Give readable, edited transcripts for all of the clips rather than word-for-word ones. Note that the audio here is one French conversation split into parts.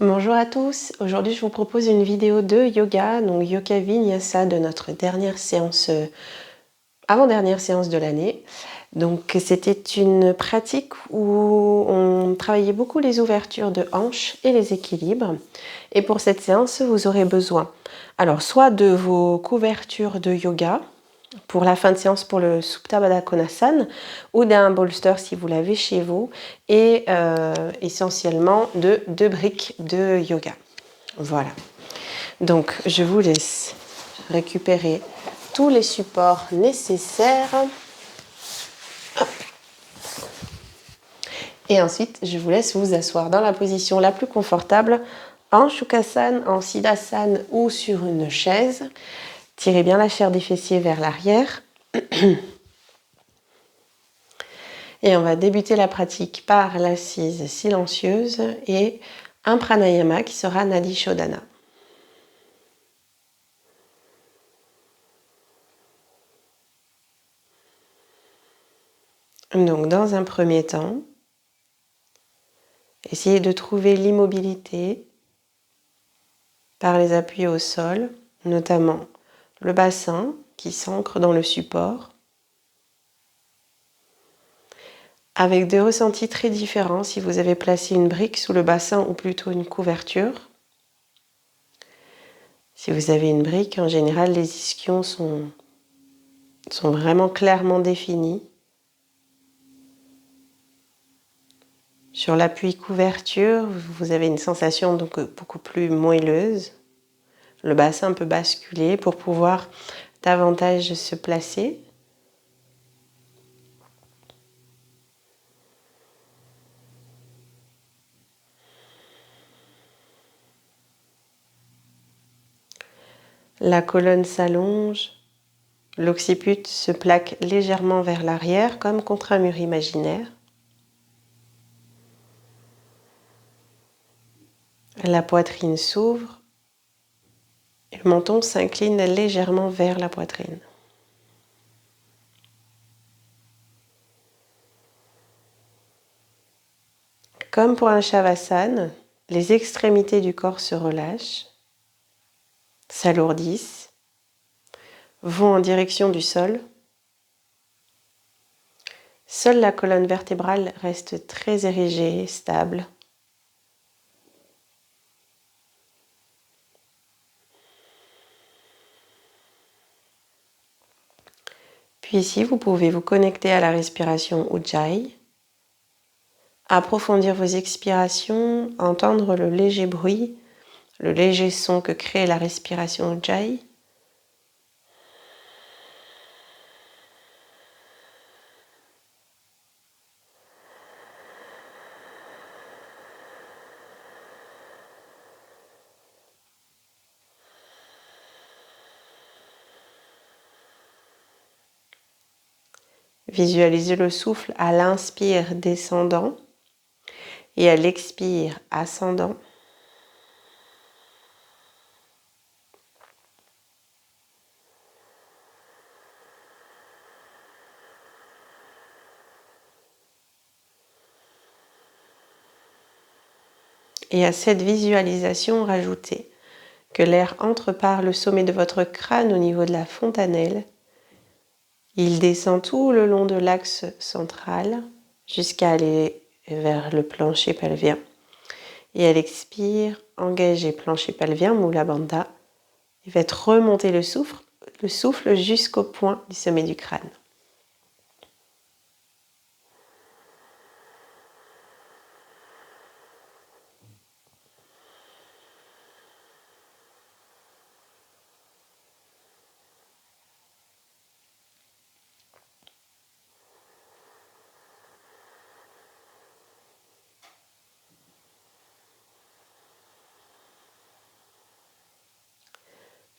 Bonjour à tous, aujourd'hui je vous propose une vidéo de yoga, donc Yoga Vinyasa de notre dernière séance, avant-dernière séance de l'année. Donc c'était une pratique où on travaillait beaucoup les ouvertures de hanches et les équilibres. Et pour cette séance, vous aurez besoin, alors soit de vos couvertures de yoga, pour la fin de séance pour le Supta Baddha Konasana, ou d'un bolster si vous l'avez chez vous, et essentiellement de 2 briques de yoga. Voilà, donc je vous laisse récupérer tous les supports nécessaires. Hop. Et ensuite, je vous laisse vous asseoir dans la position la plus confortable, en Shukrasana, en Siddhasana ou sur une chaise. Tirez bien la chair des fessiers vers l'arrière. Et on va débuter la pratique par l'assise silencieuse et un pranayama qui sera Nadi Shodhana. Donc dans un premier temps, essayez de trouver l'immobilité par les appuis au sol, notamment le bassin qui s'ancre dans le support, avec des ressentis très différents si vous avez placé une brique sous le bassin ou plutôt une couverture. Si vous avez une brique, en général, les ischions sont vraiment clairement définis. Sur l'appui couverture, vous avez une sensation donc beaucoup plus moelleuse. Le bassin peut basculer pour pouvoir davantage se placer. La colonne s'allonge, l'occiput se plaque légèrement vers l'arrière comme contre un mur imaginaire. La poitrine s'ouvre et le menton s'incline légèrement vers la poitrine. Comme pour un Shavasana, les extrémités du corps se relâchent, s'alourdissent, vont en direction du sol. Seule la colonne vertébrale reste très érigée, stable. Puis ici, vous pouvez vous connecter à la respiration Ujjayi, approfondir vos expirations, entendre le léger bruit, le léger son que crée la respiration Ujjayi. Visualisez le souffle à l'inspire descendant et à l'expire ascendant. Et à cette visualisation, rajoutez que l'air entre par le sommet de votre crâne au niveau de la fontanelle. Il descend tout le long de l'axe central jusqu'à aller vers le plancher pelvien. Et à l'expire, engagez plancher pelvien, Mula Bandha. Et faites remonter le souffle jusqu'au point du sommet du crâne.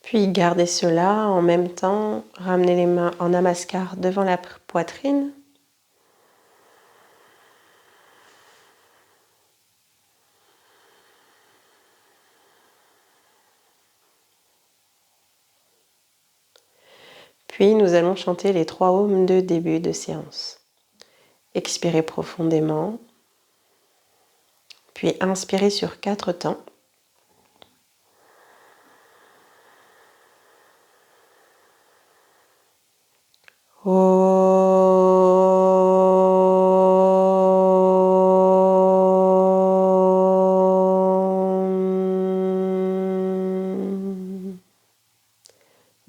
Puis gardez cela en même temps, ramenez les mains en namaskar devant la poitrine. Puis nous allons chanter les 3 Om de début de séance. Expirez profondément, puis inspirez sur 4 temps.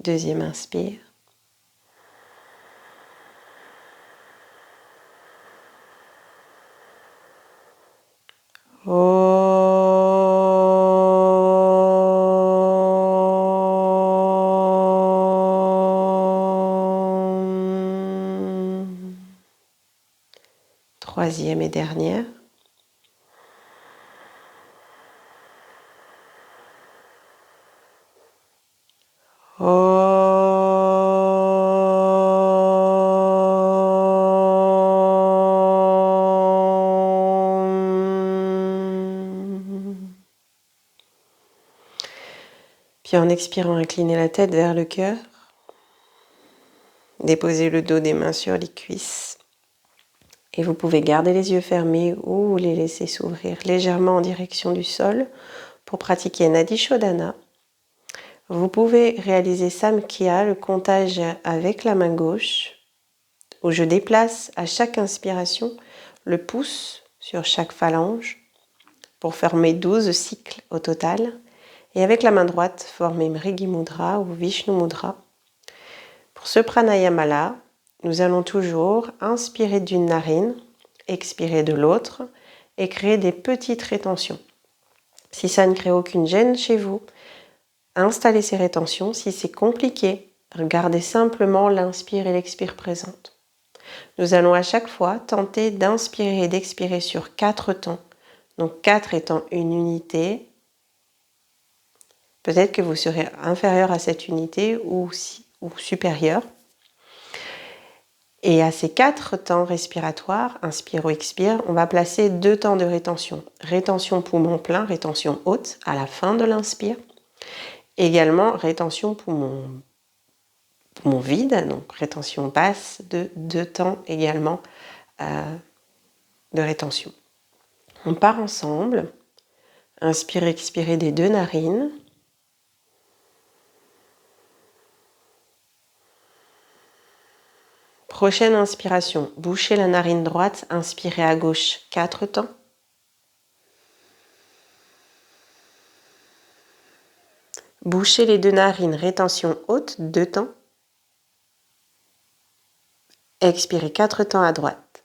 deuxième inspire. Troisième et dernière. Puis en expirant, inclinez la tête vers le cœur. Déposez le dos des mains sur les cuisses. Et vous pouvez garder les yeux fermés ou les laisser s'ouvrir légèrement en direction du sol pour pratiquer Nadi Shodhana. Vous pouvez réaliser Samkhya, le comptage avec la main gauche, où je déplace à chaque inspiration le pouce sur chaque phalange pour former 12 cycles au total. Et avec la main droite, former Mrigi Mudra ou Vishnu Mudra. Pour ce pranayama-là, nous allons toujours inspirer d'une narine, expirer de l'autre et créer des petites rétentions. Si ça ne crée aucune gêne chez vous, installez ces rétentions. Si c'est compliqué, regardez simplement l'inspire et l'expire présente. Nous allons à chaque fois tenter d'inspirer et d'expirer sur 4 temps. Donc 4 étant une unité. Peut-être que vous serez inférieur à cette unité ou supérieur. Et à ces 4 temps respiratoires, inspire ou expire, on va placer 2 temps de rétention. Rétention poumon plein, rétention haute à la fin de l'inspire. Également rétention poumon vide, donc rétention basse de 2 temps également de rétention. On part ensemble. Inspire, expirez des 2 narines. Prochaine inspiration, bouchez la narine droite, inspirez à gauche 4 temps. Bouchez les 2 narines, rétention haute, 2 temps. Expirez 4 temps à droite.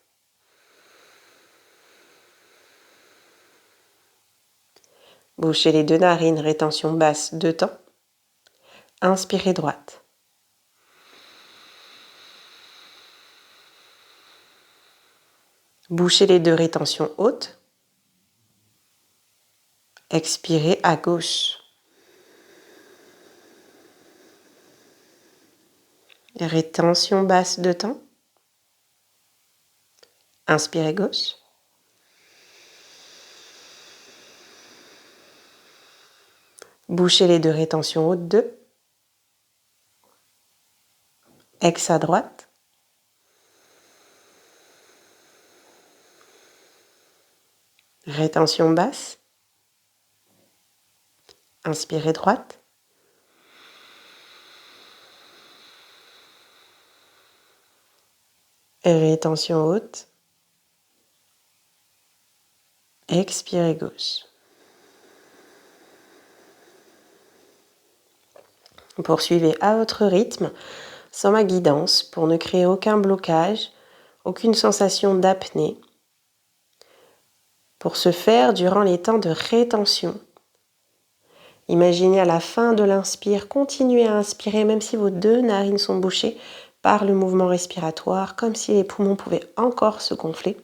Bouchez les 2 narines, rétention basse, 2 temps. Inspirez droite. Bouchez les 2 rétentions hautes. Expirez à gauche. Rétention basse 2 temps. Inspirez gauche. Bouchez les 2 rétentions hautes, 2. Ex à droite. Rétention basse. Inspirez droite. Rétention haute. Expirez gauche. Poursuivez à votre rythme, sans ma guidance, pour ne créer aucun blocage, aucune sensation d'apnée. Pour ce faire, durant les temps de rétention, imaginez à la fin de l'inspire, continuez à inspirer même si vos 2 narines sont bouchées par le mouvement respiratoire, comme si les poumons pouvaient encore se gonfler.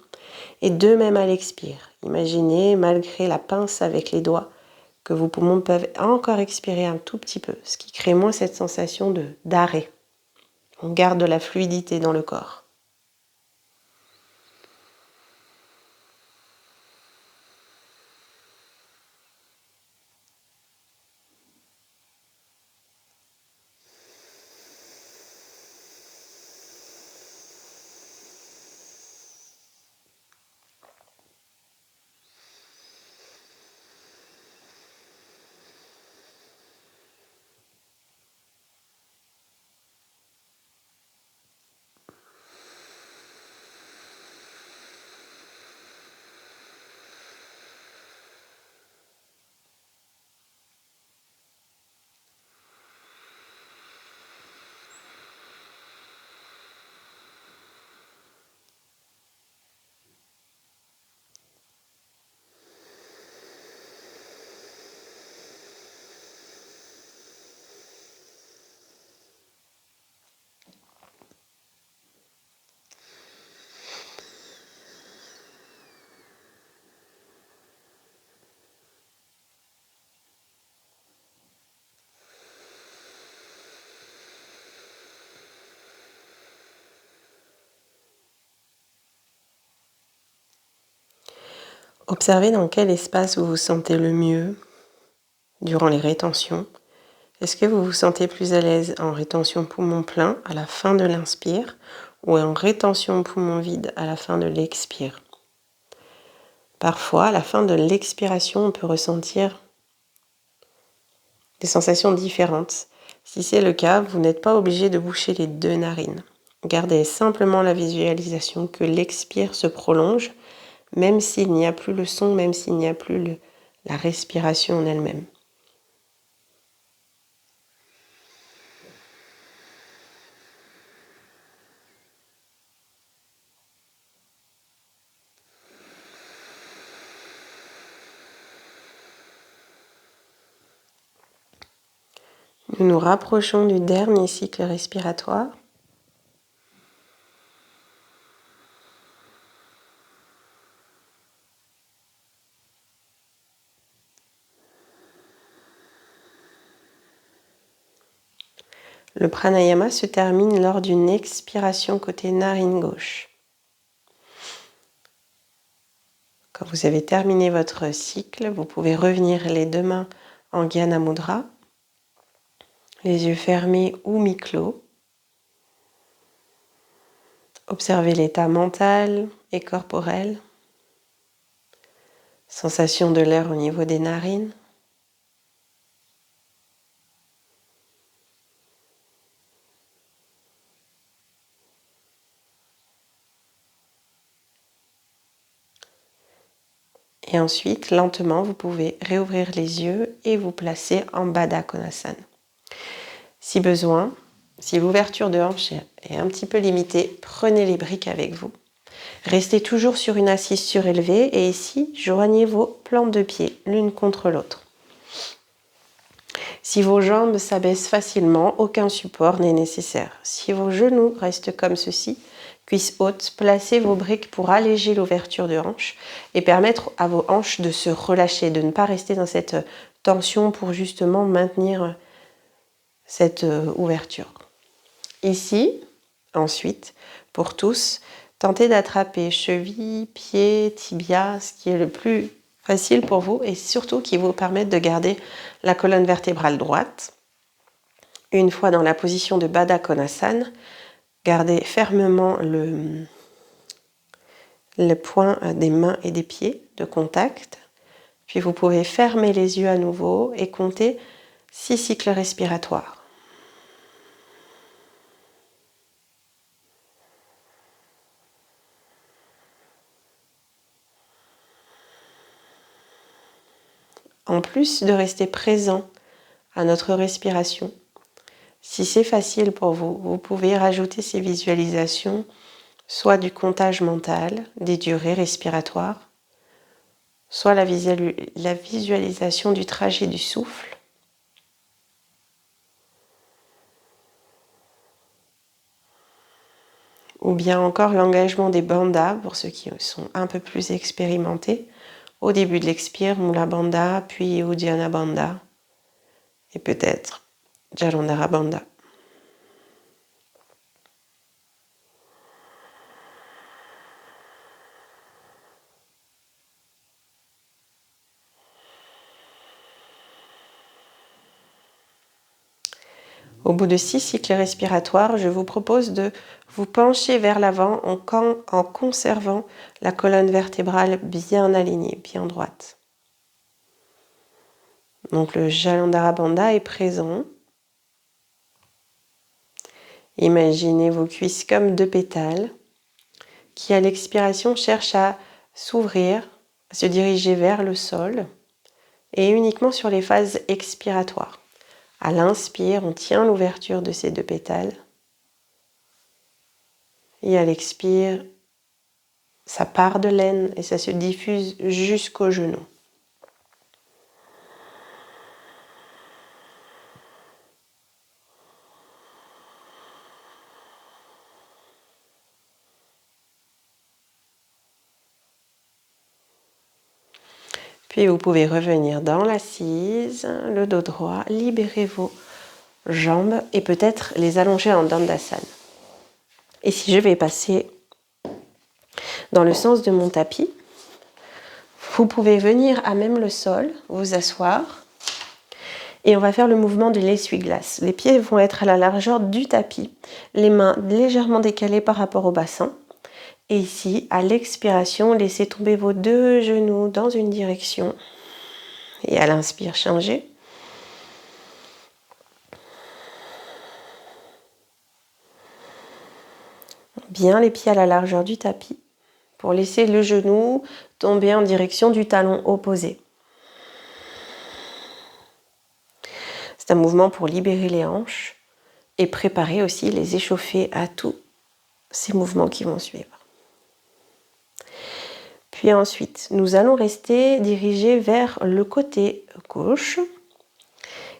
Et de même à l'expire, imaginez, malgré la pince avec les doigts, que vos poumons peuvent encore expirer un tout petit peu, ce qui crée moins cette sensation d'arrêt. On garde de la fluidité dans le corps. Observez dans quel espace vous vous sentez le mieux durant les rétentions. Est-ce que vous vous sentez plus à l'aise en rétention poumon plein à la fin de l'inspire ou en rétention poumon vide à la fin de l'expire? Parfois, à la fin de l'expiration, on peut ressentir des sensations différentes. Si c'est le cas, vous n'êtes pas obligé de boucher les 2 narines. Gardez simplement la visualisation que l'expire se prolonge, même s'il n'y a plus le son, même s'il n'y a plus la respiration en elle-même. Nous nous rapprochons du dernier cycle respiratoire. Le pranayama se termine lors d'une expiration côté narine gauche. Quand vous avez terminé votre cycle, vous pouvez revenir les 2 mains en Jnana Mudra, les yeux fermés ou mi-clos. Observez l'état mental et corporel, sensation de l'air au niveau des narines. Et ensuite, lentement, vous pouvez réouvrir les yeux et vous placer en Baddha Konasana. Si besoin, si l'ouverture de hanche est un petit peu limitée, prenez les briques avec vous. Restez toujours sur une assise surélevée et ici, joignez vos plantes de pied l'une contre l'autre. Si vos jambes s'abaissent facilement, aucun support n'est nécessaire. Si vos genoux restent comme ceci, cuisses hautes, placez vos briques pour alléger l'ouverture de hanche et permettre à vos hanches de se relâcher, de ne pas rester dans cette tension pour justement maintenir cette ouverture. Ici, ensuite, pour tous, tentez d'attraper cheville, pied, tibia, ce qui est le plus facile pour vous et surtout qui vous permette de garder la colonne vertébrale droite. Une fois dans la position de Baddha Konasana, gardez fermement le point des mains et des pieds de contact. Puis vous pouvez fermer les yeux à nouveau et compter 6 cycles respiratoires. En plus de rester présent à notre respiration, si c'est facile pour vous, vous pouvez rajouter ces visualisations, soit du comptage mental, des durées respiratoires, soit la visualisation du trajet du souffle. Ou bien encore l'engagement des bandhas pour ceux qui sont un peu plus expérimentés. Au début de l'expire, Mula Bandha, puis Uddiyana Bandha, et peut-être Jalandhara Bandha. Au bout de 6 cycles respiratoires, je vous propose de vous pencher vers l'avant en conservant la colonne vertébrale bien alignée, bien droite. Donc le Jalandhara Bandha est présent. Imaginez vos cuisses comme 2 pétales qui à l'expiration cherchent à s'ouvrir, à se diriger vers le sol et uniquement sur les phases expiratoires. À l'inspire, on tient l'ouverture de ces 2 pétales. Et à l'expire, ça part de l'aine et ça se diffuse jusqu'au genou. Puis vous pouvez revenir dans l'assise, le dos droit, libérez vos jambes et peut-être les allonger en Dandasana. Et si je vais passer dans le sens de mon tapis, Vous pouvez venir à même le sol, vous asseoir. Et on va faire le mouvement de l'essuie-glace. Les pieds vont être à la largeur du tapis, les mains légèrement décalées par rapport au bassin. Et ici, à l'expiration, laissez tomber vos deux genoux dans une direction. Et à l'inspire, changez. Bien les pieds à la largeur du tapis pour laisser le genou tomber en direction du talon opposé. C'est un mouvement pour libérer les hanches et préparer aussi les échauffer à tous ces mouvements qui vont suivre. Puis ensuite, nous allons rester dirigés vers le côté gauche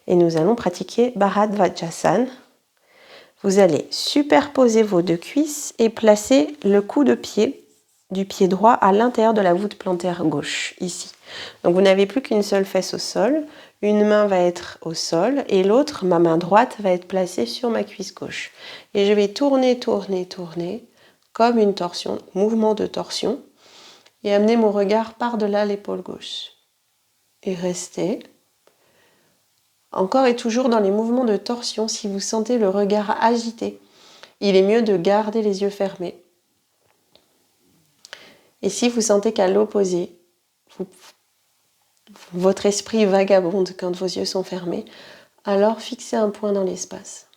et nous allons pratiquer Bharadvajasana. Vous allez superposer vos deux cuisses et placer le coup de pied du pied droit à l'intérieur de la voûte plantaire gauche, ici. Donc vous n'avez plus qu'une seule fesse au sol, une main va être au sol et l'autre, ma main droite, va être placée sur ma cuisse gauche. Et je vais tourner, tourner, tourner, comme une torsion, mouvement de torsion, et amener mon regard par-delà l'épaule gauche. Et rester. Encore et toujours dans les mouvements de torsion, si vous sentez le regard agité, il est mieux de garder les yeux fermés. Et si vous sentez qu'à l'opposé, votre esprit vagabonde quand vos yeux sont fermés, alors fixez un point dans l'espace.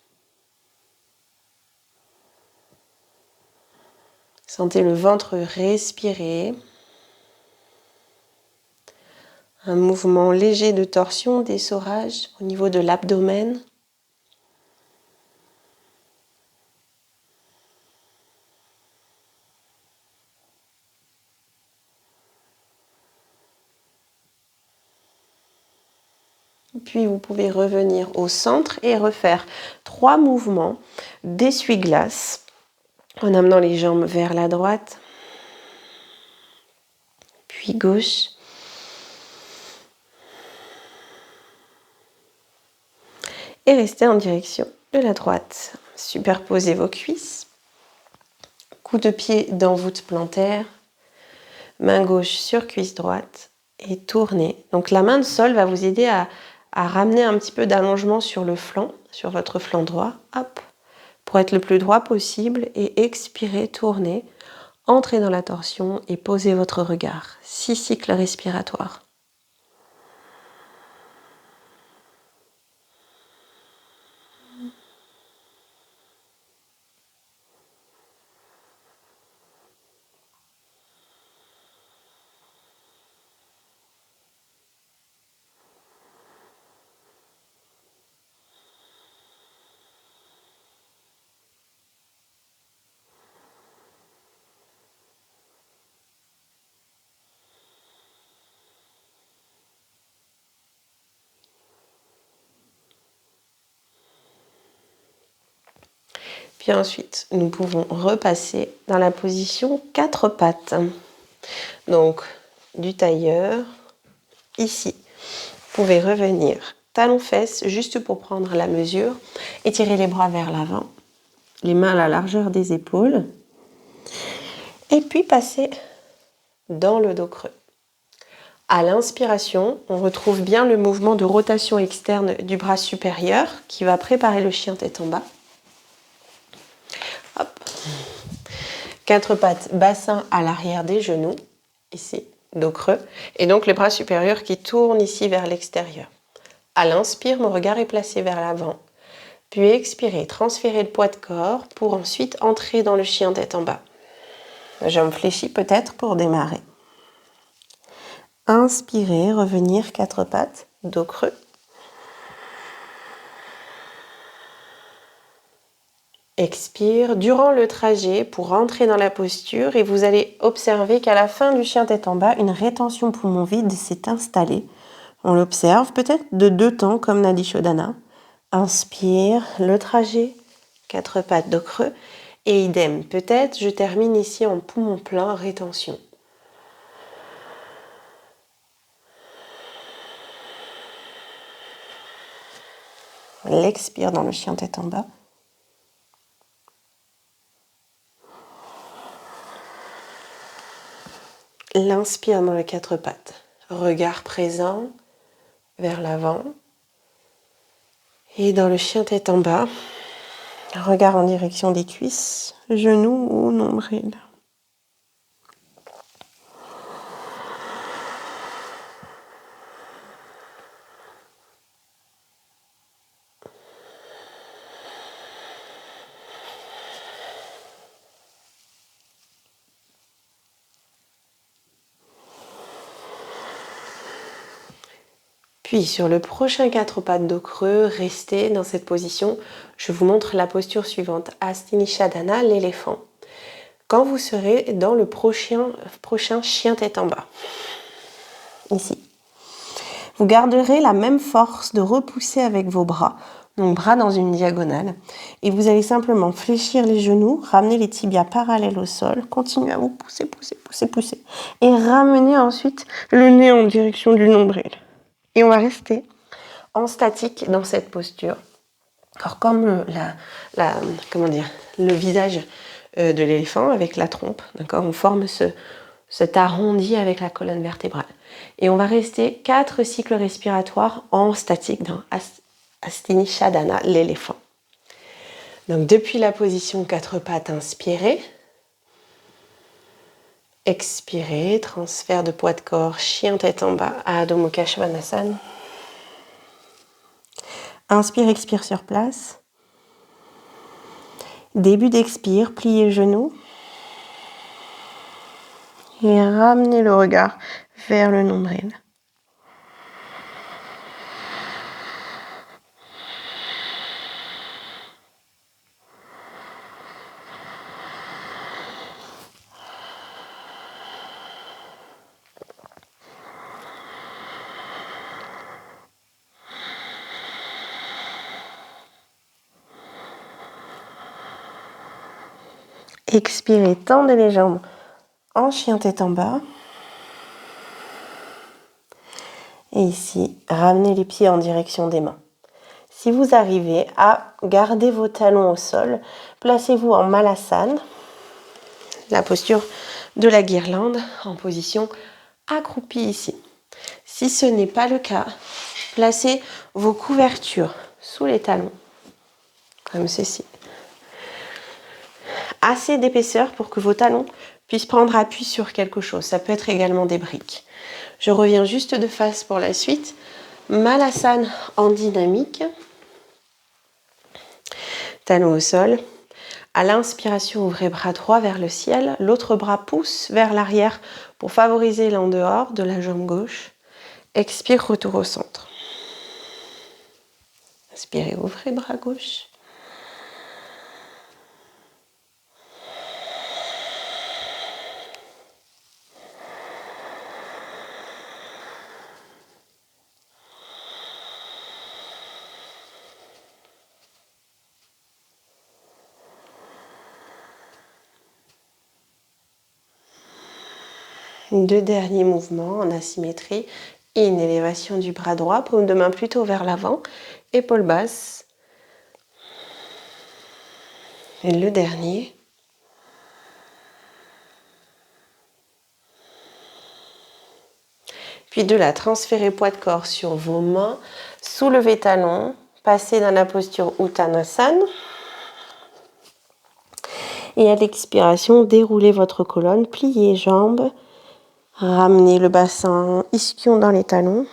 Sentez le ventre respirer. Un mouvement léger de torsion, d'essorage au niveau de l'abdomen. Puis vous pouvez revenir au centre et refaire 3 mouvements d'essuie-glace en amenant les jambes vers la droite, puis gauche, et restez en direction de la droite. Superposez vos cuisses, coup de pied dans voûte plantaire, main gauche sur cuisse droite et tournez. Donc la main de sol va vous aider à ramener un petit peu d'allongement sur le flanc, sur votre flanc droit, hop, pour être le plus droit possible et expirez, tournez, entrez dans la torsion et posez votre regard. 6 cycles respiratoires. Puis ensuite, nous pouvons repasser dans la position 4 pattes. Donc, du tailleur, ici. Vous pouvez revenir talons-fesses juste pour prendre la mesure. Étirez les bras vers l'avant, les mains à la largeur des épaules. Et puis passer dans le dos creux. À l'inspiration, on retrouve bien le mouvement de rotation externe du bras supérieur qui va préparer le chien tête en bas. Hop. 4 pattes, bassin à l'arrière des genoux, ici, dos creux. Et donc les bras supérieurs qui tournent ici vers l'extérieur. À l'inspire, mon regard est placé vers l'avant. Puis expirez, transférez le poids de corps pour ensuite entrer dans le chien tête en bas. Jambes fléchies peut-être pour démarrer. Inspirez, revenir 4 pattes, dos creux. Expire durant le trajet pour entrer dans la posture et vous allez observer qu'à la fin du chien tête en bas, une rétention poumon vide s'est installée. On l'observe peut-être de 2 temps comme Nadi Shodhana. Inspire, le trajet, 4 pattes dos creux et idem. Peut-être je termine ici en poumon plein, rétention. On expire dans le chien tête en bas. L'inspire dans les quatre pattes. Regard présent vers l'avant. Et dans le chien tête en bas, regard en direction des cuisses, genoux ou nombril. Puis sur le prochain quatre pattes dos creux, restez dans cette position. Je vous montre la posture suivante, Hastinishadana, l'éléphant. Quand vous serez dans le prochain chien tête en bas, ici, vous garderez la même force de repousser avec vos bras, donc bras dans une diagonale, et vous allez simplement fléchir les genoux, ramener les tibias parallèles au sol, continuez à vous pousser, pousser, pousser, pousser, et ramener ensuite le nez en direction du nombril. Et on va rester en statique dans cette posture. Alors comme le visage de l'éléphant avec la trompe, d'accord, on forme cet arrondi avec la colonne vertébrale. Et on va rester 4 cycles respiratoires en statique dans Hastinishadana, l'éléphant. Donc depuis la position 4 pattes, inspirez. Expirez, transfert de poids de corps, chien tête en bas, Adho Mukha Svanasana. Inspire, expire sur place. Début d'expire, pliez genoux. Et ramenez le regard vers le nombril. Expirez, tendez les jambes en chien tête en bas. Et ici, ramenez les pieds en direction des mains. Si vous arrivez à garder vos talons au sol, placez-vous en Malasana, la posture de la guirlande, en position accroupie ici. Si ce n'est pas le cas, placez vos couvertures sous les talons, comme ceci. Assez d'épaisseur pour que vos talons puissent prendre appui sur quelque chose. Ça peut être également des briques. Je reviens juste de face pour la suite. Malasana en dynamique. Talons au sol. À l'inspiration, ouvrez bras droit vers le ciel. L'autre bras pousse vers l'arrière pour favoriser l'en dehors de la jambe gauche. Expire, retour au centre. Inspirez, ouvrez bras gauche. Deux derniers mouvements en asymétrie. Une élévation du bras droit, paume de main plutôt vers l'avant, épaule basse. Et le dernier. Puis de là, transférez poids de corps sur vos mains, soulevez talons, passez dans la posture Uttanasana. Et à l'expiration, déroulez votre colonne, pliez jambes, ramenez le bassin ischion dans les talons.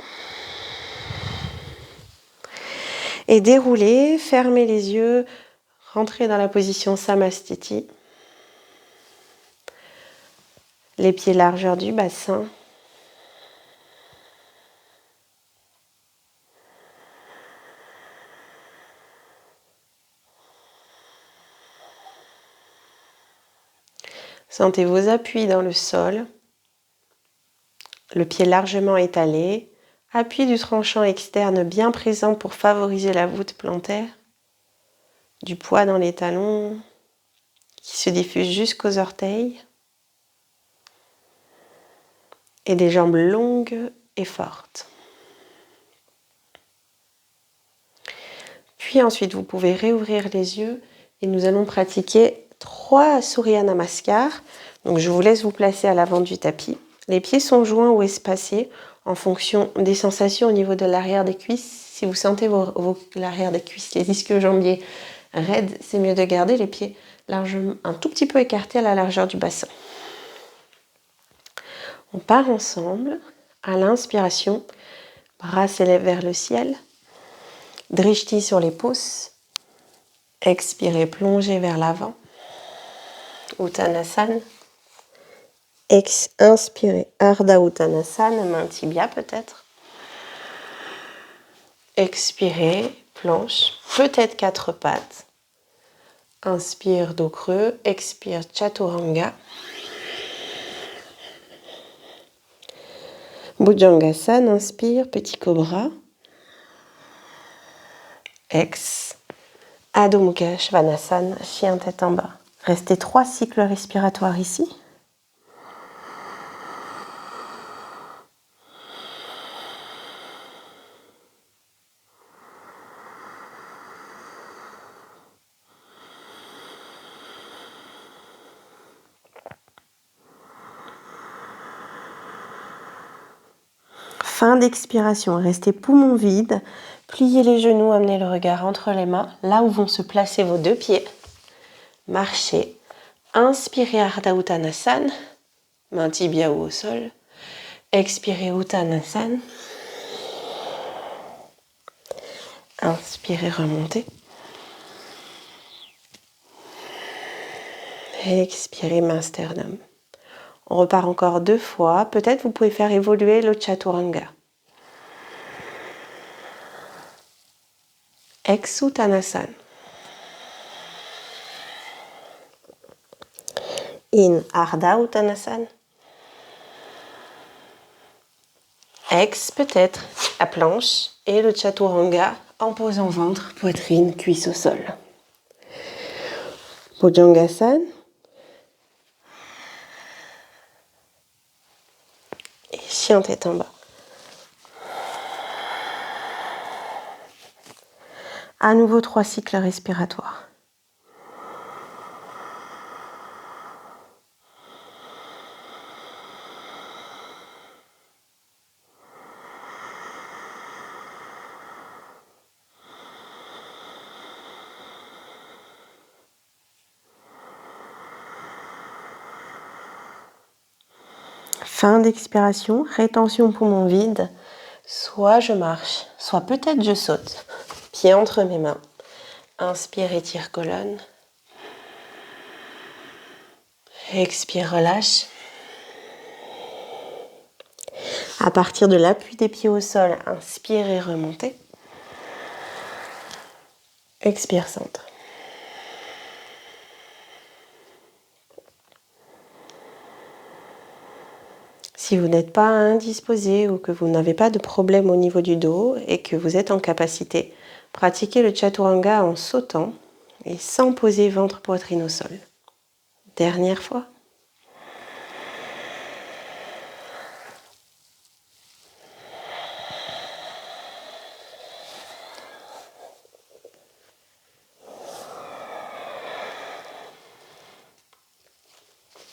Et déroulez, fermez les yeux, rentrez dans la position Samastiti. Les pieds largeur du bassin. Sentez vos appuis dans le sol, le pied largement étalé, appui du tranchant externe bien présent pour favoriser la voûte plantaire, du poids dans les talons qui se diffuse jusqu'aux orteils et des jambes longues et fortes. Puis ensuite, vous pouvez réouvrir les yeux et nous allons pratiquer 3 Surya Namaskar. Donc je vous laisse vous placer à l'avant du tapis. Les pieds sont joints ou espacés en fonction des sensations au niveau de l'arrière des cuisses. Si vous sentez l'arrière des cuisses, les ischio-jambiers raides, c'est mieux de garder les pieds largement, un tout petit peu écartés à la largeur du bassin. On part ensemble. À l'inspiration, bras s'élèvent vers le ciel. Drishti sur les pouces. Expirez, plongez vers l'avant. Uttanasana. Inspirez, Ardha Uttanasana, main tibia peut-être. Expirez, planche, peut-être 4 pattes. Inspire, dos creux. Expire, Chaturanga. Bhujangasana, inspire, petit cobra. Adho Mukha Svanasana, chien tête en bas. Restez 3 cycles respiratoires ici. Fin d'expiration, restez poumon vide. Pliez les genoux, amenez le regard entre les mains, là où vont se placer vos 2 pieds. Marchez. Inspirez Ardha Uttanasana, main tibia ou au sol. Expirez Uttanasana. Inspirez, remontez. Expirez, main sternum. On repart encore 2 fois. Peut-être vous pouvez faire évoluer le Chaturanga. Uttanasana. In Ardha Uttanasana. Peut-être à planche et le Chaturanga en posant ventre, poitrine, cuisse au sol. Bhujangasana. Et chien tête en bas. À nouveau 3 cycles respiratoires. Fin d'expiration, rétention poumon vide. Soit je marche, soit peut-être je saute. Pieds entre mes mains. Inspire, étire colonne. Expire, relâche. À partir de l'appui des pieds au sol, inspire et remontez. Expire, centre. Si vous n'êtes pas indisposé ou que vous n'avez pas de problème au niveau du dos et que vous êtes en capacité, pratiquez le Chaturanga en sautant et sans poser ventre poitrine au sol. Dernière fois.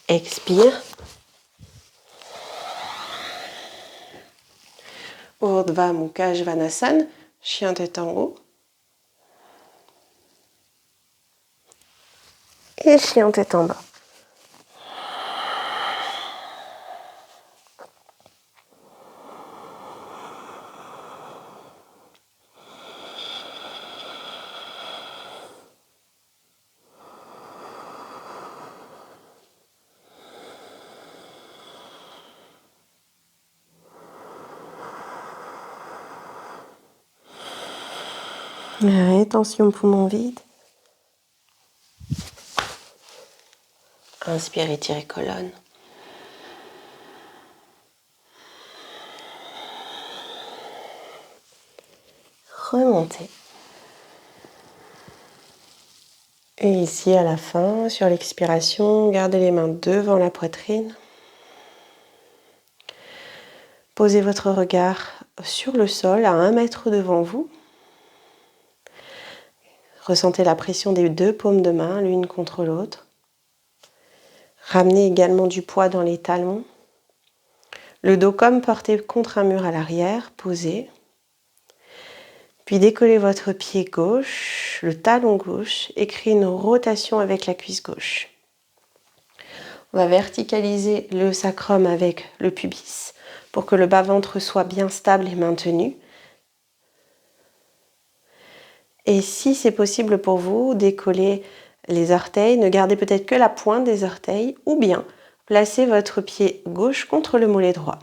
Expire. Urdhva Mukha Svanasana, chien tête en haut. Et chien tête en bas. Rétention poumon vide. Inspire, étirez colonne. Remontez. Et ici, à la fin, sur l'expiration, gardez les mains devant la poitrine. Posez votre regard sur le sol à 1 mètre devant vous. Ressentez la pression des 2 paumes de main, l'une contre l'autre. Ramenez également du poids dans les talons. Le dos comme porté contre un mur à l'arrière, posé. Puis décollez votre pied gauche, le talon gauche, et créez une rotation avec la cuisse gauche. On va verticaliser le sacrum avec le pubis pour que le bas-ventre soit bien stable et maintenu. Et si c'est possible pour vous, décollez les orteils, ne gardez peut-être que la pointe des orteils ou bien placez votre pied gauche contre le mollet droit.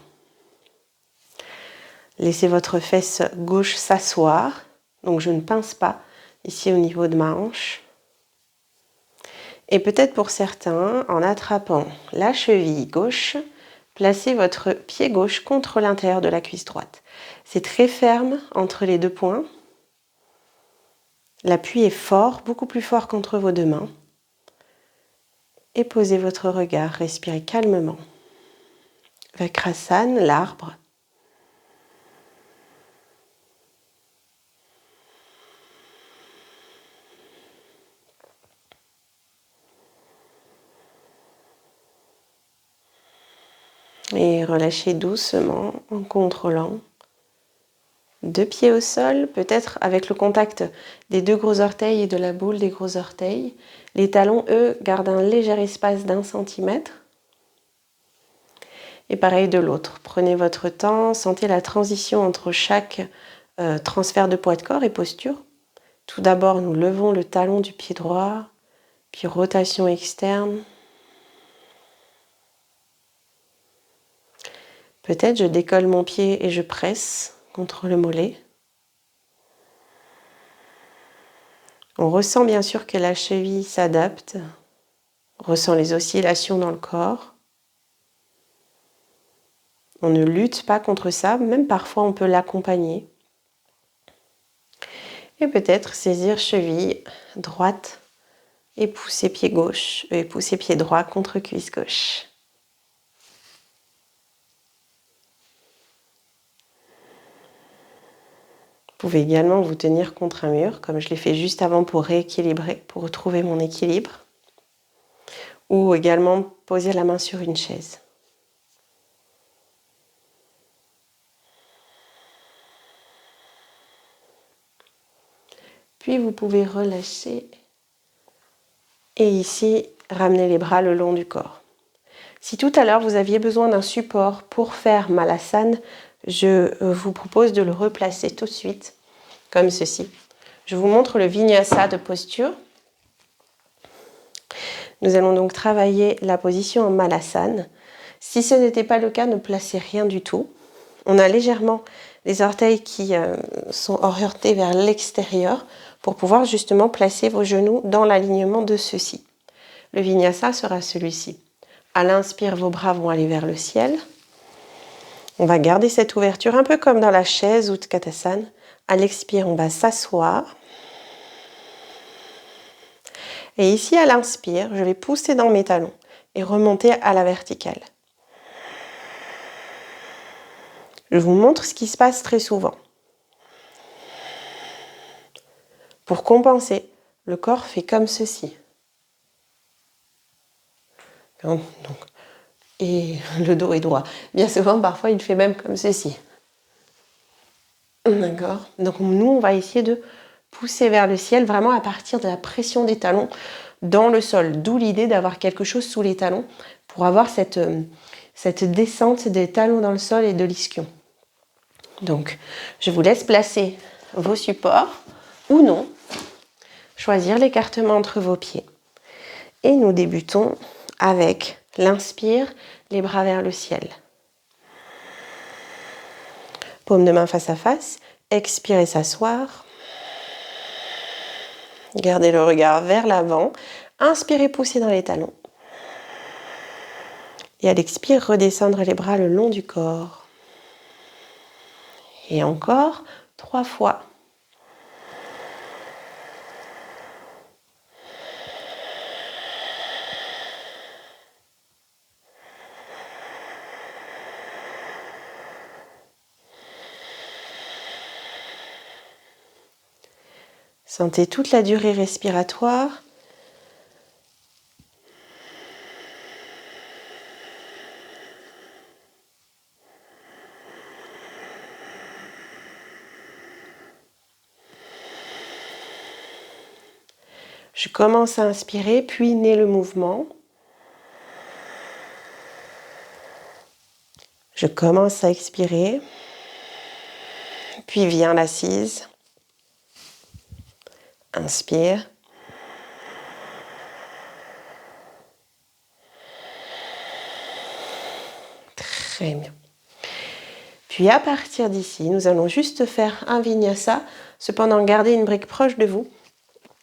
Laissez votre fesse gauche s'asseoir, donc je ne pince pas ici au niveau de ma hanche. Et peut-être pour certains, en attrapant la cheville gauche, placez votre pied gauche contre l'intérieur de la cuisse droite. C'est très ferme entre les deux points. L'appui est fort, beaucoup plus fort qu'entre vos deux mains. Et posez votre regard, respirez calmement. Vakrasana, l'arbre. Et relâchez doucement en contrôlant. Deux pieds au sol, peut-être avec le contact des deux gros orteils et de la boule des gros orteils. Les talons, eux, gardent un léger espace d'1 centimètre. Et pareil de l'autre. Prenez votre temps, sentez la transition entre chaque transfert de poids de corps et posture. Tout d'abord, nous levons le talon du pied droit, puis rotation externe. Peut-être je décolle mon pied et je presse contre le mollet. On ressent bien sûr que la cheville s'adapte. On ressent les oscillations dans le corps. On ne lutte pas contre ça, même parfois on peut l'accompagner. Et peut-être saisir cheville droite et pousser pied gauche, et pousser pied droit contre cuisse gauche. Vous pouvez également vous tenir contre un mur, comme je l'ai fait juste avant pour rééquilibrer, pour retrouver mon équilibre. Ou également poser la main sur une chaise. Puis vous pouvez relâcher et ici ramener les bras le long du corps. Si tout à l'heure vous aviez besoin d'un support pour faire Malasana, je vous propose de le replacer tout de suite, comme ceci. Je vous montre le Vinyasa de posture. Nous allons donc travailler la position en Malasana. Si ce n'était pas le cas, ne placez rien du tout. On a légèrement les orteils qui sont orientés vers l'extérieur pour pouvoir justement placer vos genoux dans l'alignement de ceux-ci. Le Vinyasa sera celui-ci. À l'inspire, vos bras vont aller vers le ciel. On va garder cette ouverture un peu comme dans la chaise ou Utkatasana. À l'expire, on va s'asseoir. Et ici, à l'inspire, je vais pousser dans mes talons et remonter à la verticale. Je vous montre ce qui se passe très souvent. Pour compenser, le corps fait comme ceci. Et le dos est droit. Bien souvent, parfois, il fait même comme ceci. D'accord? Donc nous, on va essayer de pousser vers le ciel, vraiment à partir de la pression des talons dans le sol. D'où l'idée d'avoir quelque chose sous les talons pour avoir cette descente des talons dans le sol et de l'ischio. Donc, je vous laisse placer vos supports ou non. Choisir l'écartement entre vos pieds. Et nous débutons avec l'inspire, les bras vers le ciel. Paume de main face à face. Expirez, s'asseoir. Gardez le regard vers l'avant. Inspirez, poussez dans les talons. Et à l'expire, redescendre les bras le long du corps. Et encore 3 fois. Sentez toute la durée respiratoire. Je commence à inspirer, puis naît le mouvement. Je commence à expirer, puis vient l'assise. Inspire. Très bien. Puis à partir d'ici, nous allons juste faire un vinyasa. Cependant, gardez une brique proche de vous.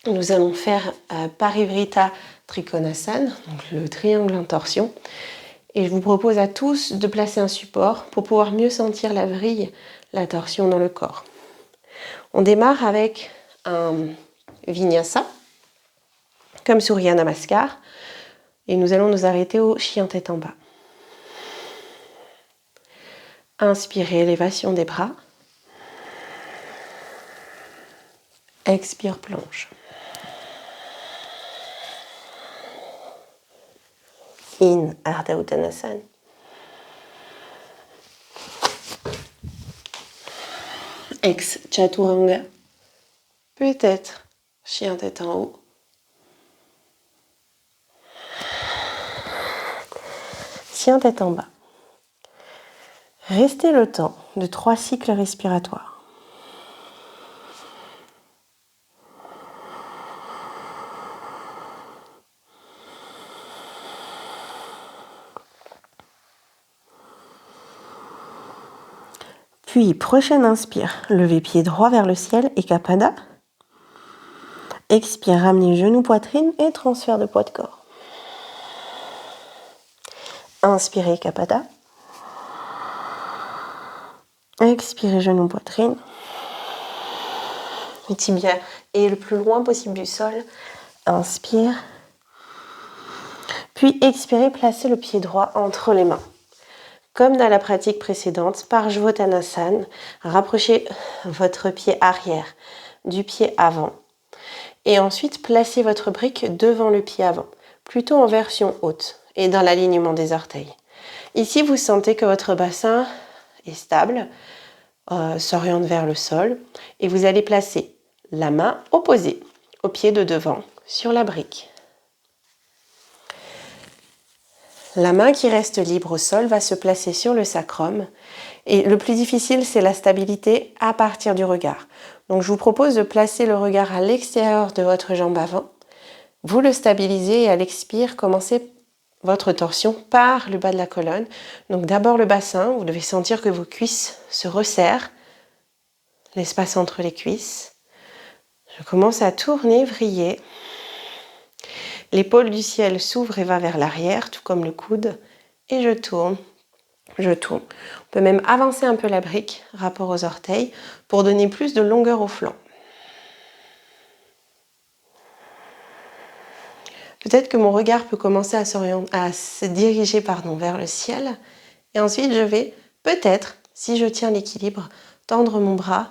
Nous allons faire Parivrita Trikonasana, donc le triangle en torsion. Et je vous propose à tous de placer un support pour pouvoir mieux sentir la vrille, la torsion dans le corps. On démarre avec un vinyasa, comme Surya Namaskar, et nous allons nous arrêter au chien tête en bas. Inspirez, élévation des bras. Expire, plonge. In, Ardha Uttanasana. Ex, Chaturanga. Peut-être chien tête en haut. Chien tête en bas. Restez le temps de 3 cycles respiratoires. Puis, prochaine inspire, levez pied droit vers le ciel et Kapada. Expire, ramenez genou, poitrine et transfert de poids de corps. Inspirez, Kapada. Expirez, genou, poitrine. Le tibia est le plus loin possible du sol. Inspire. Puis expirez, placez le pied droit entre les mains. Comme dans la pratique précédente, Parshvottanasana, rapprochez votre pied arrière du pied avant. Et ensuite, placez votre brique devant le pied avant, plutôt en version haute et dans l'alignement des orteils. Ici, vous sentez que votre bassin est stable, s'oriente vers le sol et vous allez placer la main opposée au pied de devant sur la brique. La main qui reste libre au sol va se placer sur le sacrum et le plus difficile, c'est la stabilité à partir du regard. Donc je vous propose de placer le regard à l'extérieur de votre jambe avant. Vous le stabilisez et à l'expire, commencez votre torsion par le bas de la colonne. Donc d'abord le bassin, vous devez sentir que vos cuisses se resserrent, l'espace entre les cuisses. Je commence à tourner, vriller. L'épaule du ciel s'ouvre et va vers l'arrière, tout comme le coude. Et je tourne, je tourne. On peut même avancer un peu la brique, rapport aux orteils, pour donner plus de longueur au flanc. Peut-être que mon regard peut commencer à se diriger vers le ciel. Et ensuite, je vais peut-être, si je tiens l'équilibre, tendre mon bras,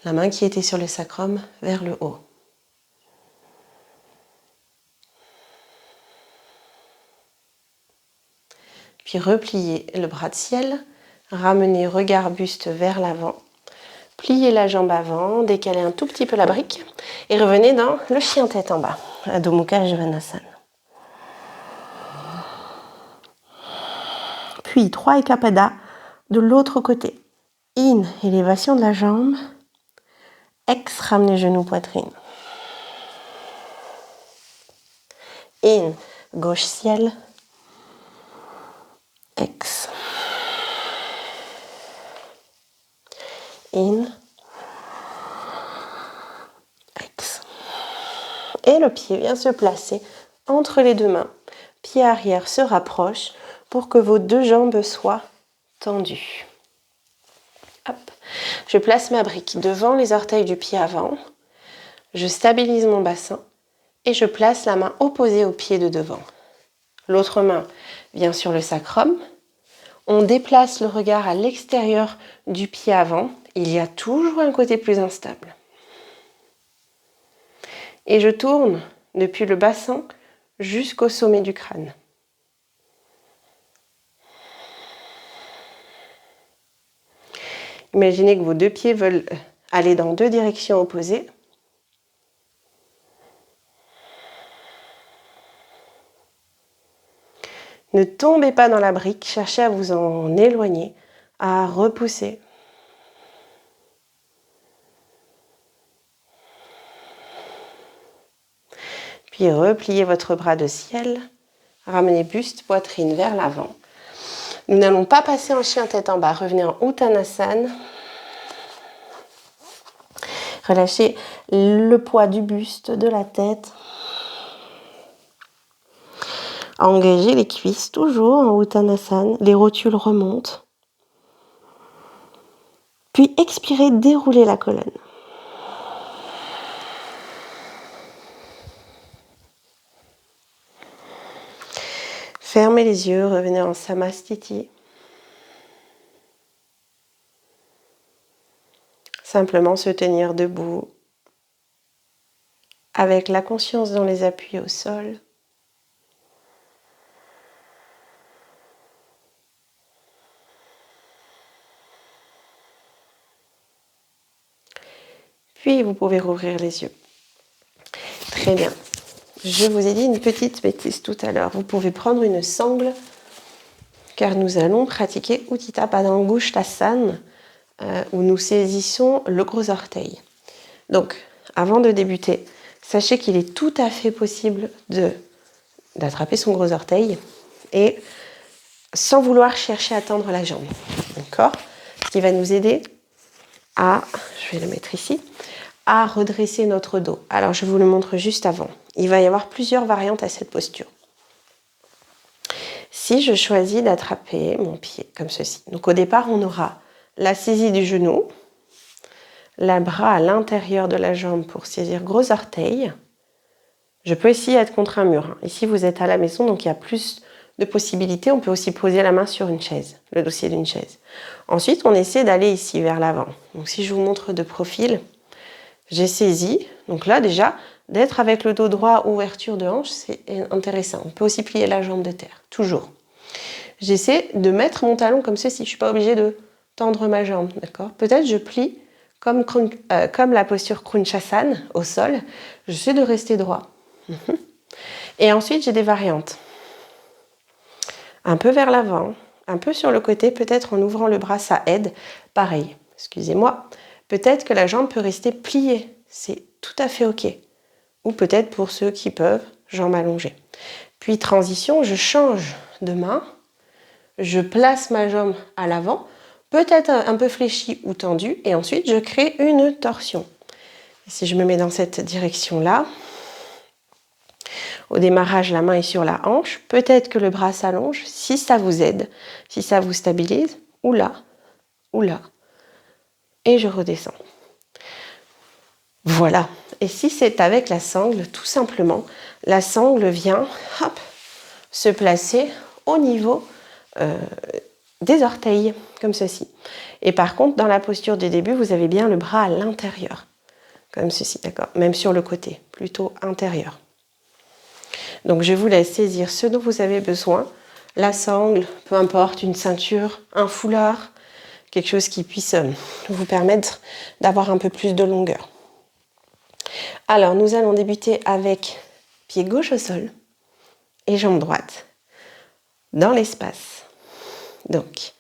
la main qui était sur le sacrum, vers le haut. Puis repliez le bras de ciel, ramenez regard buste vers l'avant, pliez la jambe avant, décalez un tout petit peu la brique et revenez dans le chien tête en bas, Adho Mukha Svanasana. Puis 3 Ekapada de l'autre côté. In, élévation de la jambe. Ex, ramenez genou, poitrine. In, gauche ciel. Ex. In. Ex. Et le pied vient se placer entre les deux mains. Pied arrière se rapproche pour que vos deux jambes soient tendues. Hop. Je place ma brique devant les orteils du pied avant. Je stabilise mon bassin et je place la main opposée au pied de devant. L'autre main vient sur le sacrum. On déplace le regard à l'extérieur du pied avant. Il y a toujours un côté plus instable. Et je tourne depuis le bassin jusqu'au sommet du crâne. Imaginez que vos deux pieds veulent aller dans deux directions opposées. Ne tombez pas dans la brique, cherchez à vous en éloigner, à repousser. Puis repliez votre bras de ciel, ramenez buste, poitrine vers l'avant. Nous n'allons pas passer en chien tête en bas, revenez en Uttanasana. Relâchez le poids du buste, de la tête. Engagez les cuisses toujours en Uttanasana, les rotules remontent. Puis expirez, déroulez la colonne. Fermez les yeux, revenez en Samastiti. Simplement se tenir debout avec la conscience dans les appuis au sol. Puis vous pouvez rouvrir les yeux. Très bien. Je vous ai dit une petite bêtise tout à l'heure. Vous pouvez prendre une sangle car nous allons pratiquer Utthita Padangusthasana où nous saisissons le gros orteil. Donc, avant de débuter, sachez qu'il est tout à fait possible d'attraper son gros orteil et sans vouloir chercher à tendre la jambe. D'accord ? Ce qui va nous aider à, je vais le mettre ici, à redresser notre dos. Alors, je vous le montre juste avant. Il va y avoir plusieurs variantes à cette posture. Si je choisis d'attraper mon pied comme ceci, donc au départ, on aura la saisie du genou, le bras à l'intérieur de la jambe pour saisir gros orteil. Je peux ici être contre un mur. Ici, vous êtes à la maison, donc il y a plus de possibilités. On peut aussi poser la main sur une chaise, le dossier d'une chaise. Ensuite, on essaie d'aller ici, vers l'avant. Donc si je vous montre de profil, j'ai saisi. Donc là, déjà, d'être avec le dos droit, ouverture de hanche, c'est intéressant. On peut aussi plier la jambe de terre, toujours. J'essaie de mettre mon talon comme ceci. Je ne suis pas obligée de tendre ma jambe, d'accord ? Peut-être je plie comme la posture Krunchasana au sol. J'essaie de rester droit. Et ensuite, j'ai des variantes. Un peu vers l'avant, un peu sur le côté, peut-être en ouvrant le bras, ça aide. Pareil, excusez-moi. Peut-être que la jambe peut rester pliée. C'est tout à fait OK. Ou peut-être pour ceux qui peuvent, jambes allongées. Puis transition, je change de main. Je place ma jambe à l'avant, peut-être un peu fléchie ou tendue, et ensuite je crée une torsion. Et si je me mets dans cette direction-là, au démarrage, la main est sur la hanche, peut-être que le bras s'allonge, si ça vous aide, si ça vous stabilise, ou là, et je redescends. Voilà. Et si c'est avec la sangle, tout simplement, la sangle vient, hop, se placer au niveau des orteils, comme ceci. Et par contre, dans la posture du début, vous avez bien le bras à l'intérieur, comme ceci, d'accord ? Même sur le côté, plutôt intérieur. Donc, je vous laisse saisir ce dont vous avez besoin. La sangle, peu importe, une ceinture, un foulard, quelque chose qui puisse vous permettre d'avoir un peu plus de longueur. Alors, nous allons débuter avec pied gauche au sol et jambe droite dans l'espace. Donc,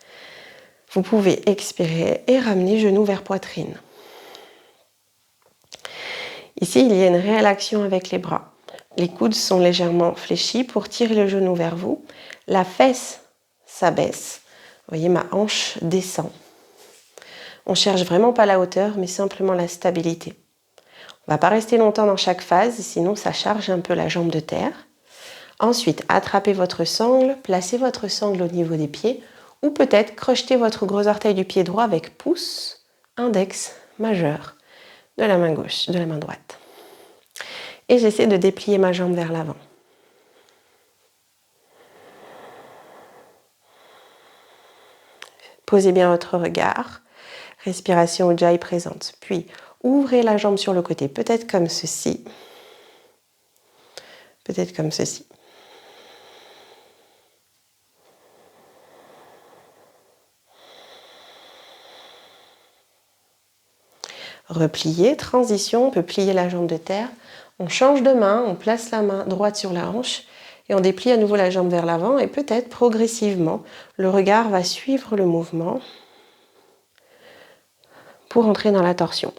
vous pouvez expirer et ramener genou vers poitrine. Ici, il y a une réelle action avec les bras. Les coudes sont légèrement fléchis pour tirer le genou vers vous. La fesse s'abaisse. Vous voyez, ma hanche descend. On ne cherche vraiment pas la hauteur, mais simplement la stabilité. On ne va pas rester longtemps dans chaque phase, sinon ça charge un peu la jambe de terre. Ensuite, attrapez votre sangle, placez votre sangle au niveau des pieds, ou peut-être crochetez votre gros orteil du pied droit avec pouce, index, majeur de la main gauche, de la main droite. Et j'essaie de déplier ma jambe vers l'avant. Posez bien votre regard. Respiration Ujjayi présente. Puis, ouvrez la jambe sur le côté, peut-être comme ceci. Peut-être comme ceci. Replier, transition, on peut plier la jambe de terre. On change de main, on place la main droite sur la hanche Et on déplie à nouveau la jambe vers l'avant et peut-être progressivement, le regard va suivre le mouvement pour entrer dans la torsion.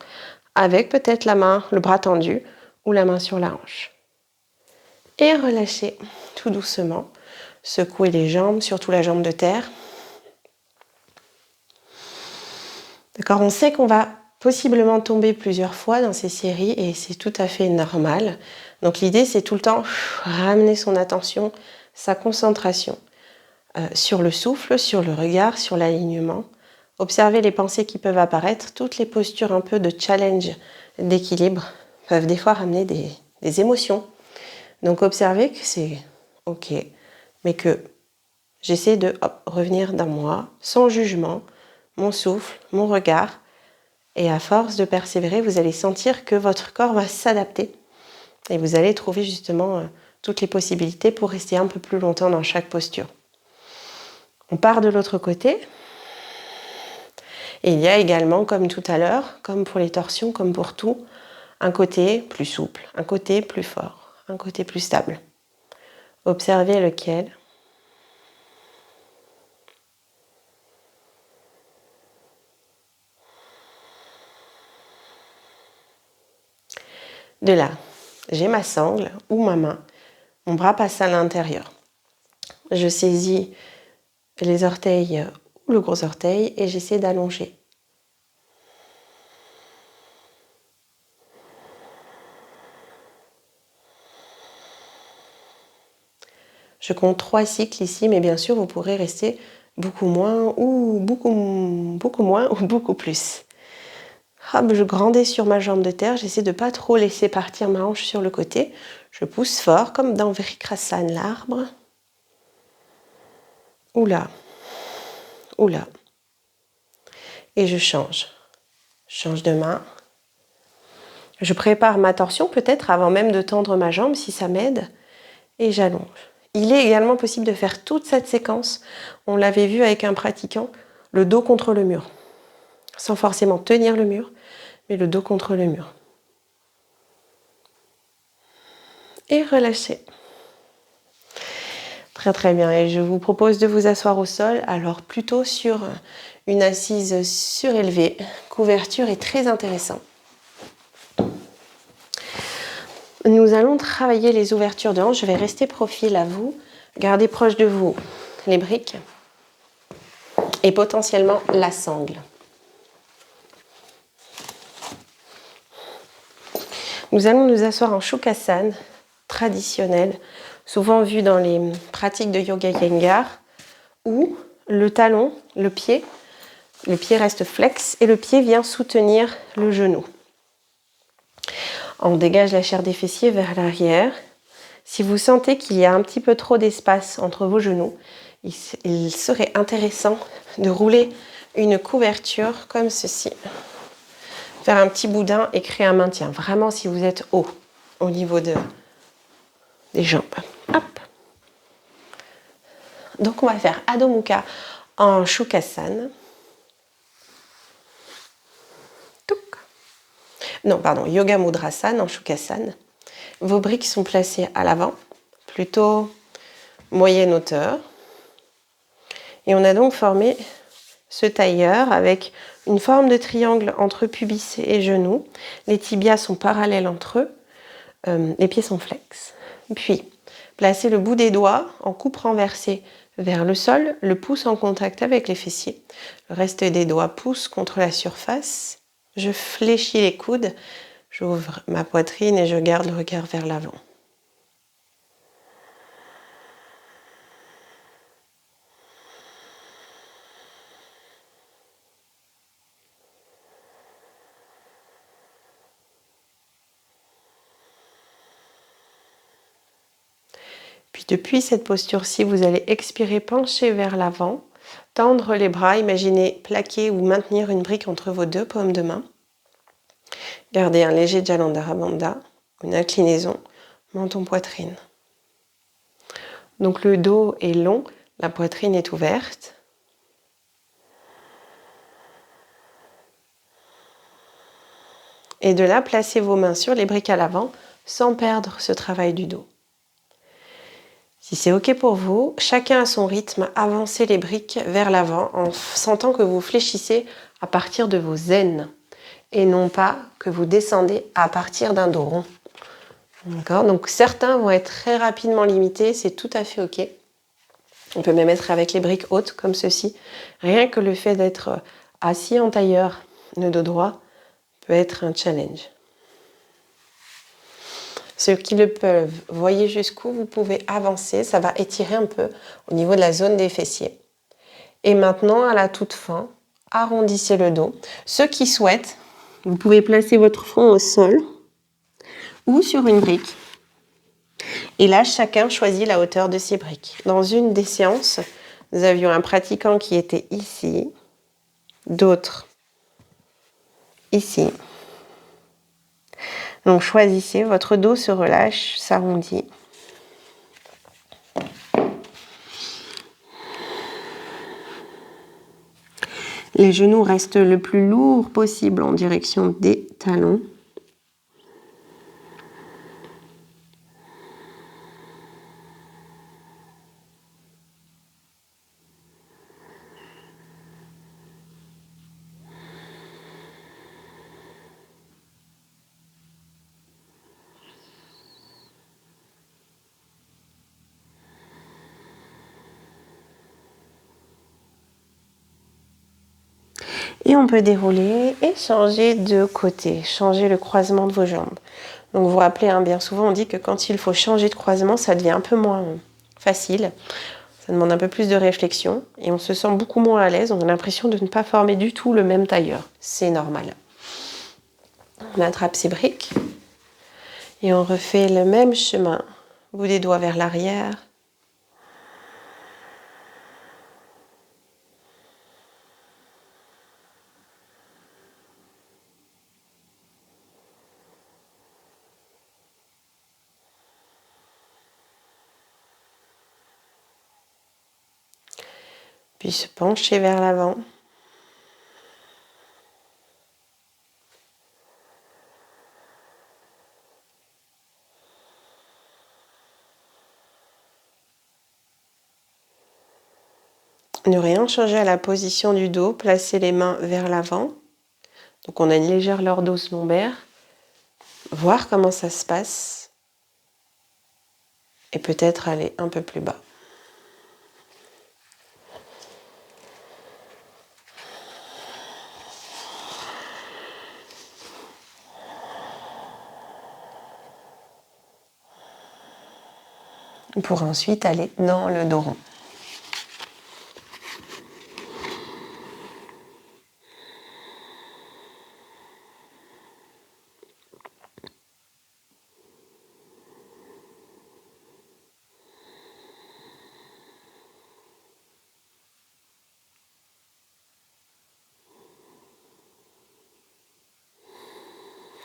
Avec peut-être la main, le bras tendu ou la main sur la hanche. Et relâchez tout doucement. Secouez les jambes, surtout la jambe de terre. D'accord, on sait qu'on va possiblement tomber plusieurs fois dans ces séries et c'est tout à fait normal. Donc l'idée, c'est tout le temps ramener son attention, sa concentration sur le souffle, sur le regard, sur l'alignement. Observez les pensées qui peuvent apparaître. Toutes les postures un peu de challenge, d'équilibre, peuvent des fois ramener des émotions. Donc observez que c'est ok, mais que j'essaie de revenir dans moi, sans jugement, mon souffle, mon regard. Et à force de persévérer, vous allez sentir que votre corps va s'adapter. Et vous allez trouver justement toutes les possibilités pour rester un peu plus longtemps dans chaque posture. On part de l'autre côté. Et il y a également, comme tout à l'heure, comme pour les torsions, comme pour tout, un côté plus souple, un côté plus fort, un côté plus stable. Observez lequel. De là, j'ai ma sangle ou ma main, mon bras passe à l'intérieur. Je saisis les orteils ou le gros orteil et j'essaie d'allonger. Je compte 3 cycles ici, mais bien sûr, vous pourrez rester beaucoup moins ou beaucoup moins ou beaucoup plus. Hop, je grandis sur ma jambe de terre, j'essaie de ne pas trop laisser partir ma hanche sur le côté. Je pousse fort, comme dans Vrikrasana, l'arbre. Oula, oula. Et je change. Je change de main. Je prépare ma torsion peut-être avant même de tendre ma jambe si ça m'aide. Et j'allonge. Il est également possible de faire toute cette séquence, on l'avait vu avec un pratiquant, le dos contre le mur. Sans forcément tenir le mur, mais le dos contre le mur. Et relâchez. Très très bien. Et je vous propose de vous asseoir au sol, alors plutôt sur une assise surélevée. Couverture est très intéressant. Nous allons travailler les ouvertures de hanches. Je vais rester profil à vous. Gardez proche de vous les briques et potentiellement la sangle. Nous allons nous asseoir en Shukrasana traditionnel, souvent vu dans les pratiques de Yoga Iyengar, où le talon, le pied reste flex et le pied vient soutenir le genou. On dégage la chair des fessiers vers l'arrière. Si vous sentez qu'il y a un petit peu trop d'espace entre vos genoux, il serait intéressant de rouler une couverture comme ceci. Faire un petit boudin et créer un maintien. Vraiment si vous êtes haut au niveau des jambes. Hop. Donc on va faire Adho Mukha en Shukrasana. Non, pardon, Yoga Mudrasana en Shukrasana. Vos briques sont placées à l'avant, plutôt moyenne hauteur. Et on a donc formé ce tailleur avec une forme de triangle entre pubis et genoux. Les tibias sont parallèles entre eux. Les pieds sont flex. Puis, placez le bout des doigts en coupe renversée vers le sol, le pouce en contact avec les fessiers. Le reste des doigts poussent contre la surface. Je fléchis les coudes, j'ouvre ma poitrine et je garde le regard vers l'avant. Puis depuis cette posture-ci, vous allez expirer, pencher vers l'avant, tendre les bras, imaginez plaquer ou maintenir une brique entre vos deux paumes de main. Gardez un léger Jalandhara Bandha, une inclinaison, menton-poitrine. Donc le dos est long, la poitrine est ouverte. Et de là, placez vos mains sur les briques à l'avant sans perdre ce travail du dos. Si c'est OK pour vous, chacun à son rythme, avancez les briques vers l'avant en sentant que vous fléchissez à partir de vos aines et non pas que vous descendez à partir d'un dos rond. D'accord ? Donc certains vont être très rapidement limités, c'est tout à fait OK. On peut même être avec les briques hautes comme ceci. Rien que le fait d'être assis en tailleur, le dos droit, peut être un challenge. Ceux qui le peuvent, voyez jusqu'où vous pouvez avancer, ça va étirer un peu au niveau de la zone des fessiers. Et maintenant, à la toute fin, arrondissez le dos. Ceux qui souhaitent, vous pouvez placer votre front au sol ou sur une brique. Et là, chacun choisit la hauteur de ses briques. Dans une des séances, nous avions un pratiquant qui était ici, d'autres ici. Donc choisissez, votre dos se relâche, s'arrondit. Les genoux restent le plus lourd possible en direction des talons. Et on peut dérouler et changer de côté, changer le croisement de vos jambes. Donc vous vous rappelez, bien souvent on dit que quand il faut changer de croisement, ça devient un peu moins facile. Ça demande un peu plus de réflexion et on se sent beaucoup moins à l'aise. On a l'impression de ne pas former du tout le même tailleur. C'est normal. On attrape ses briques et on refait le même chemin. Bout des doigts vers l'arrière. Puis se pencher vers l'avant. Ne rien changer à la position du dos, placer les mains vers l'avant. Donc on a une légère lordose lombaire. Voir comment ça se passe. Et peut-être aller un peu plus bas. Pour ensuite aller dans le dos rond.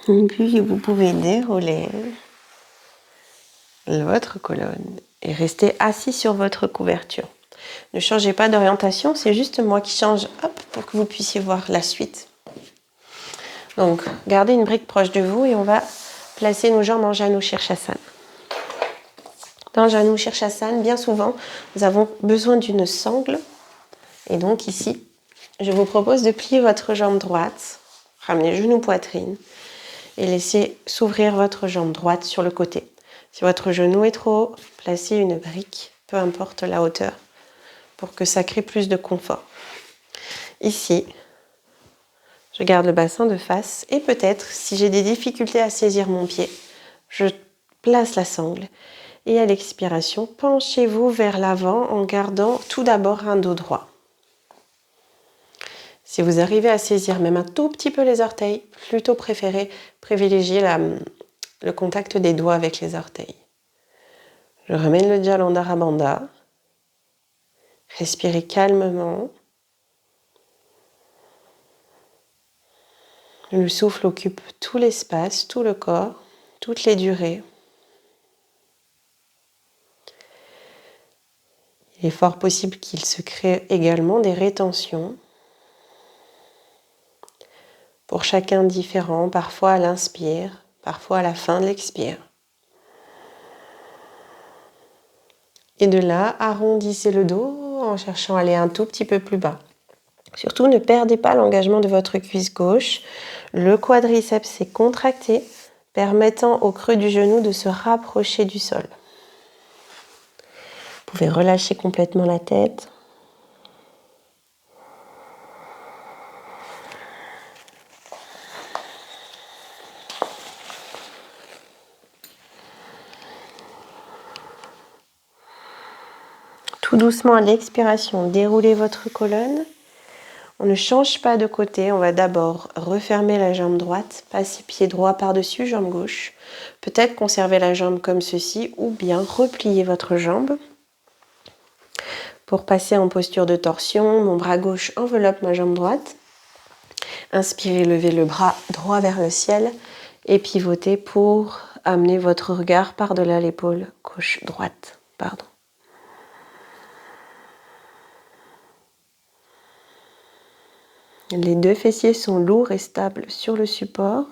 Et puis vous pouvez dérouler votre colonne et rester assis sur votre couverture. Ne changez pas d'orientation, c'est juste moi qui change pour que vous puissiez voir la suite. Donc, gardez une brique proche de vous et on va placer nos jambes en Janu Shirshasana. Dans Janu Shirshasana, bien souvent, nous avons besoin d'une sangle. Et donc ici, je vous propose de plier votre jambe droite, ramener genou poitrine et laisser s'ouvrir votre jambe droite sur le côté. Si votre genou est trop haut, placez une brique, peu importe la hauteur, pour que ça crée plus de confort. Ici, je garde le bassin de face et peut-être, si j'ai des difficultés à saisir mon pied, je place la sangle et à l'expiration, penchez-vous vers l'avant en gardant tout d'abord un dos droit. Si vous arrivez à saisir même un tout petit peu les orteils, plutôt privilégier le contact des doigts avec les orteils. Je ramène le Jalandhara Bandha. Respirez calmement. Le souffle occupe tout l'espace, tout le corps, toutes les durées. Il est fort possible qu'il se crée également des rétentions. Pour chacun différent, parfois à l'inspire, parfois à la fin de l'expire. Et de là, arrondissez le dos en cherchant à aller un tout petit peu plus bas. Surtout, ne perdez pas l'engagement de votre cuisse gauche. Le quadriceps est contracté, permettant au creux du genou de se rapprocher du sol. Vous pouvez relâcher complètement la tête. Tout doucement à l'expiration, déroulez votre colonne. On ne change pas de côté, on va d'abord refermer la jambe droite, passer pied droit par-dessus jambe gauche. Peut-être conserver la jambe comme ceci ou bien replier votre jambe. Pour passer en posture de torsion, mon bras gauche enveloppe ma jambe droite. Inspirez, levez le bras droit vers le ciel et pivotez pour amener votre regard par-delà l'épaule gauche-droite. Les deux fessiers sont lourds et stables sur le support.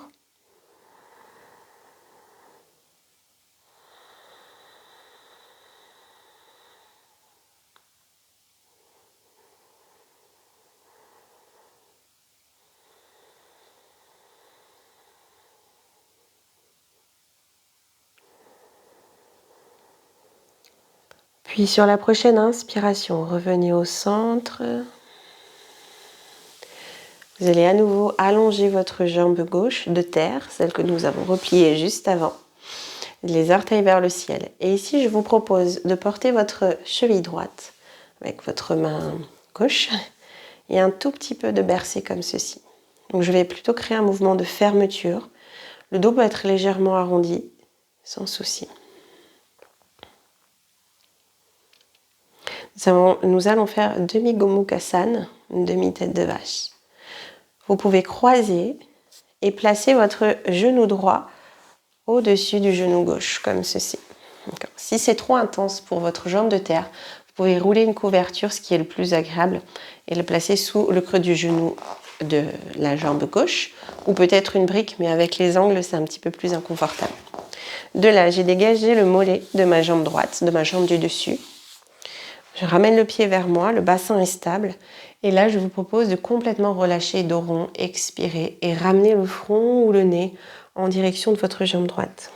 Puis sur la prochaine inspiration, revenez au centre. Vous allez à nouveau allonger votre jambe gauche de terre, celle que nous avons repliée juste avant. Les orteils vers le ciel. Et ici, je vous propose de porter votre cheville droite avec votre main gauche et un tout petit peu de bercer comme ceci. Donc je vais plutôt créer un mouvement de fermeture. Le dos peut être légèrement arrondi, sans souci. Nous allons faire demi-gomukhasana, une demi-tête de vache. Vous pouvez croiser et placer votre genou droit au-dessus du genou gauche, comme ceci. Si c'est trop intense pour votre jambe de terre, vous pouvez rouler une couverture, ce qui est le plus agréable, et le placer sous le creux du genou de la jambe gauche, ou peut-être une brique, mais avec les angles, c'est un petit peu plus inconfortable. De là, j'ai dégagé le mollet de ma jambe droite, de ma jambe du dessus. Je ramène le pied vers moi, le bassin est stable. Et là, je vous propose de complètement relâcher dos rond, expirer et ramener le front ou le nez en direction de votre jambe droite.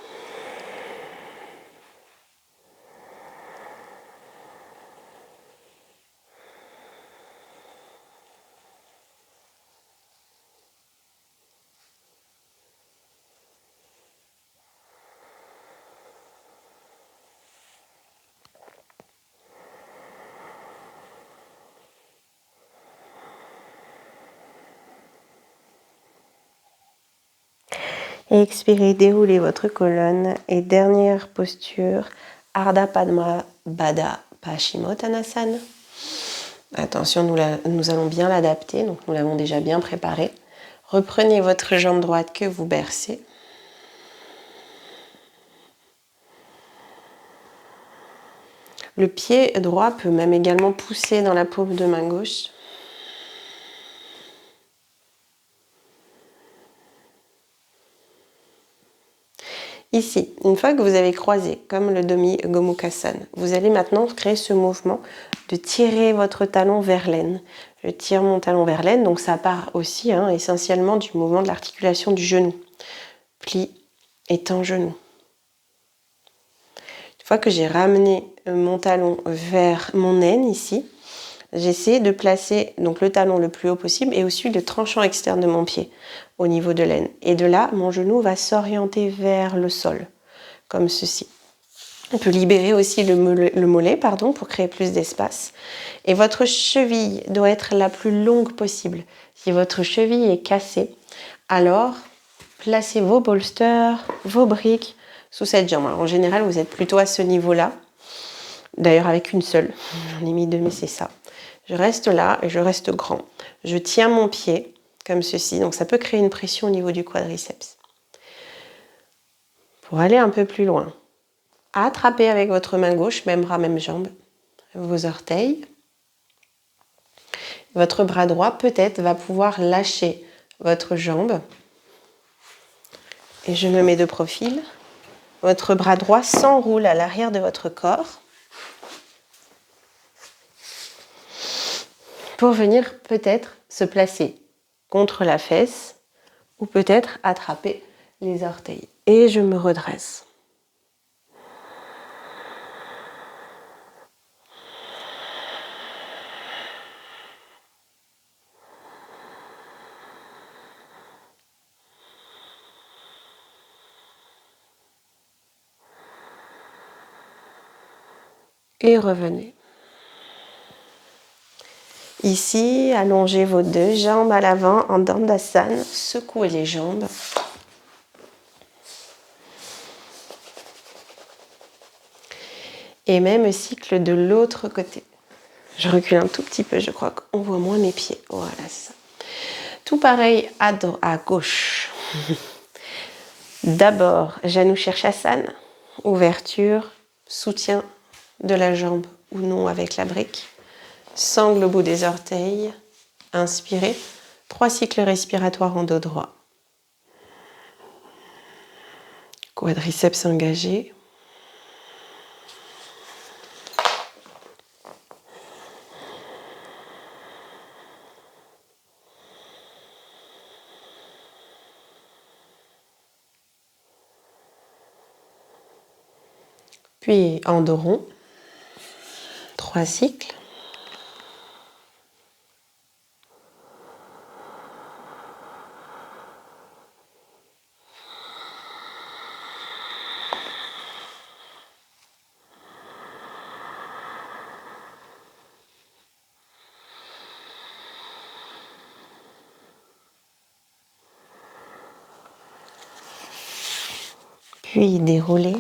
Et expirez, déroulez votre colonne. Et dernière posture, Ardha Padma Baddha Paschimottanasana. Attention, nous allons bien l'adapter, donc nous l'avons déjà bien préparé. Reprenez votre jambe droite que vous bercez. Le pied droit peut même également pousser dans la paume de main gauche. Ici, une fois que vous avez croisé, comme le demi-gomukhasana, vous allez maintenant créer ce mouvement de tirer votre talon vers l'aine. Je tire mon talon vers l'aine, donc ça part aussi essentiellement du mouvement de l'articulation du genou. Pli, étend genou. Une fois que j'ai ramené mon talon vers mon aine ici, j'essaie de placer donc le talon le plus haut possible et aussi le tranchant externe de mon pied au niveau de l'aine. Et de là, mon genou va s'orienter vers le sol, comme ceci. On peut libérer aussi le mollet pour créer plus d'espace. Et votre cheville doit être la plus longue possible. Si votre cheville est cassée, alors placez vos bolsters, vos briques sous cette jambe. Alors, en général, vous êtes plutôt à ce niveau-là. D'ailleurs, avec une seule. J'en ai mis deux, mais c'est ça. Je reste là et je reste grand. Je tiens mon pied comme ceci. Donc, ça peut créer une pression au niveau du quadriceps. Pour aller un peu plus loin, attrapez avec votre main gauche, même bras, même jambe, vos orteils. Votre bras droit, peut-être, va pouvoir lâcher votre jambe. Et je me mets de profil. Votre bras droit s'enroule à l'arrière de votre corps. pour venir peut-être se placer contre la fesse ou peut-être attraper les orteils. Et je me redresse. Et revenez. Ici, allongez vos deux jambes à l'avant en Dandasana, secouez les jambes. Et même cycle de l'autre côté. Je recule un tout petit peu, je crois qu'on voit moins mes pieds. Voilà, c'est ça. Tout pareil à gauche. D'abord, Janu Shirshasana, ouverture, soutien de la jambe ou non avec la brique. Sangle au bout des orteils. Inspirez. 3 cycles respiratoires en dos droit. Quadriceps engagés. Puis en dos rond. 3 cycles. Puis déroulez.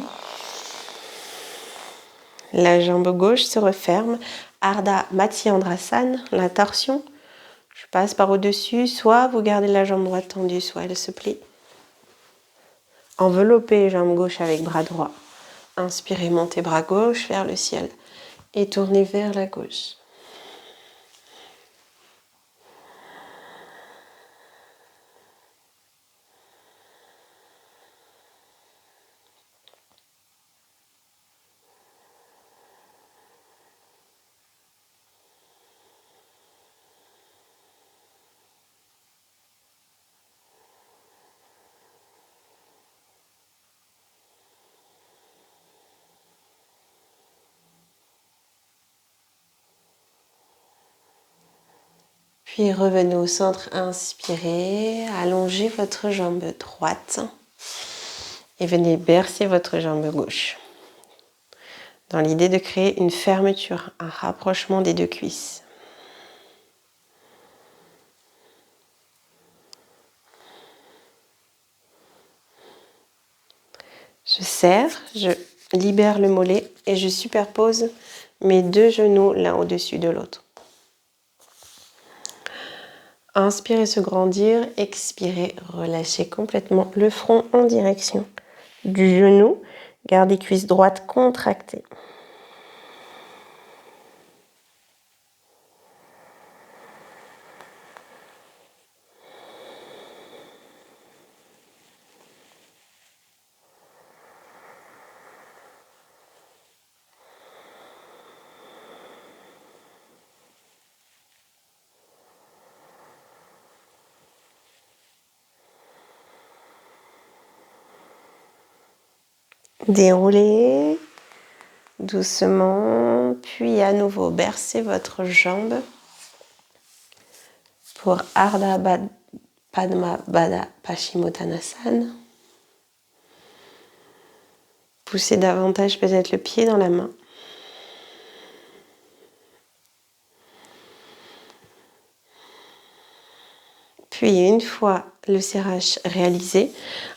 La jambe gauche se referme. Ardha Matsyendrasana, la torsion. Je passe par au-dessus. Soit vous gardez la jambe droite tendue, soit elle se plie. Enveloppez jambe gauche avec bras droit. Inspirez, montez bras gauche vers le ciel. Et tournez vers la gauche. Puis revenez au centre, inspirez, allongez votre jambe droite et venez bercer votre jambe gauche. Dans l'idée de créer une fermeture, un rapprochement des deux cuisses. Je serre, je libère le mollet et je superpose mes deux genoux l'un au-dessus de l'autre. Inspirez, se grandir, expirez, relâchez complètement le front en direction du genou. Gardez cuisse droite contractée. Déroulez doucement, puis à nouveau bercez votre jambe pour Ardha Padma Baddha Paschimottanasana. Poussez davantage peut-être le pied dans la main. Puis une fois le serrage réalisé,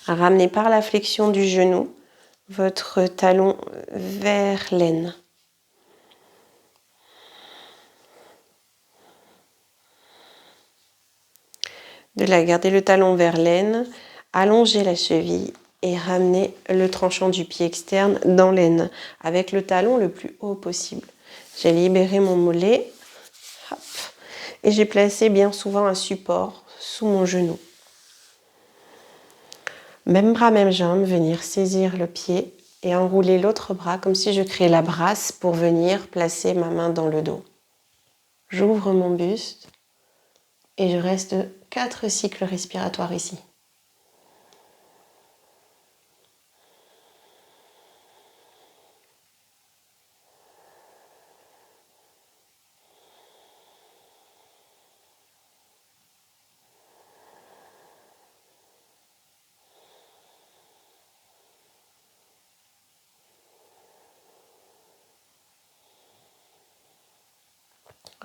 ramenez par la flexion du genou votre talon vers l'aine. De là, gardez le talon vers l'aine, allongez la cheville et ramenez le tranchant du pied externe dans l'aine avec le talon le plus haut possible. J'ai libéré mon mollet hop, et j'ai placé bien souvent un support sous mon genou. Même bras, même jambe, venir saisir le pied et enrouler l'autre bras comme si je créais la brasse pour venir placer ma main dans le dos. J'ouvre mon buste et je reste 4 cycles respiratoires ici.